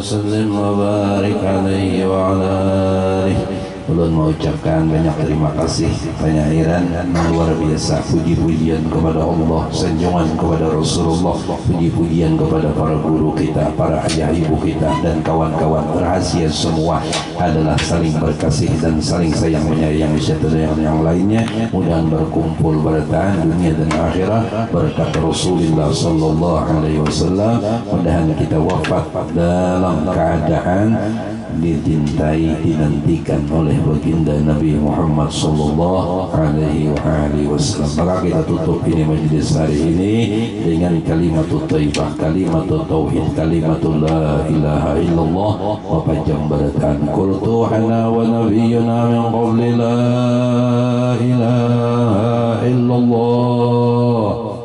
wasallim wa barik alaihi wa ala alihi. Ulun mengucapkan banyak terima kasih, penyairan luar biasa, puji-pujian kepada Allah, sanjungan kepada Rasulullah, puji-pujian kepada para guru kita, para ayah ibu kita dan kawan-kawan. Rahasia semua adalah saling berkasih dan saling sayang menyayangi satu dengan yang lainnya. Mudah berkumpul bertahan dunia dan akhirat berkat Rasulullah sallallahu alaihi wasallam. Mudah kita wafat dalam keadaan dicintai, dinantikan oleh baginda Nabi Muhammad sallallahu alaihi wasallam. Maka kita tutup ini majlis hari ini dengan kalimat thayyibah, kalimat tauhid, kalimat la ilaha illallah wa panjang barakan qultu ana wa nabiyyuna min qabli la ilaha illallah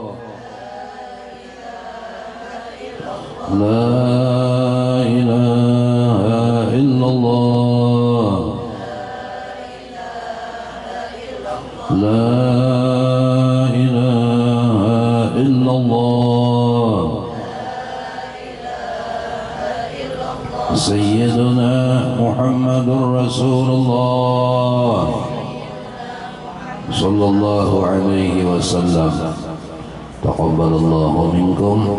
la ilaha illallah la ilaha illallah Sayyiduna Muhammadur Rasulullah sallallahu alaihi wasallam. Taqabbalallahu minkum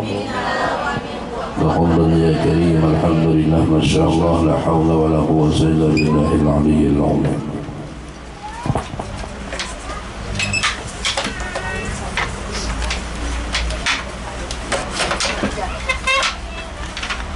تقبل يا كريم. الحمد لله ما شاء الله لا حول ولا قوة إلا بالله العلي العظيم.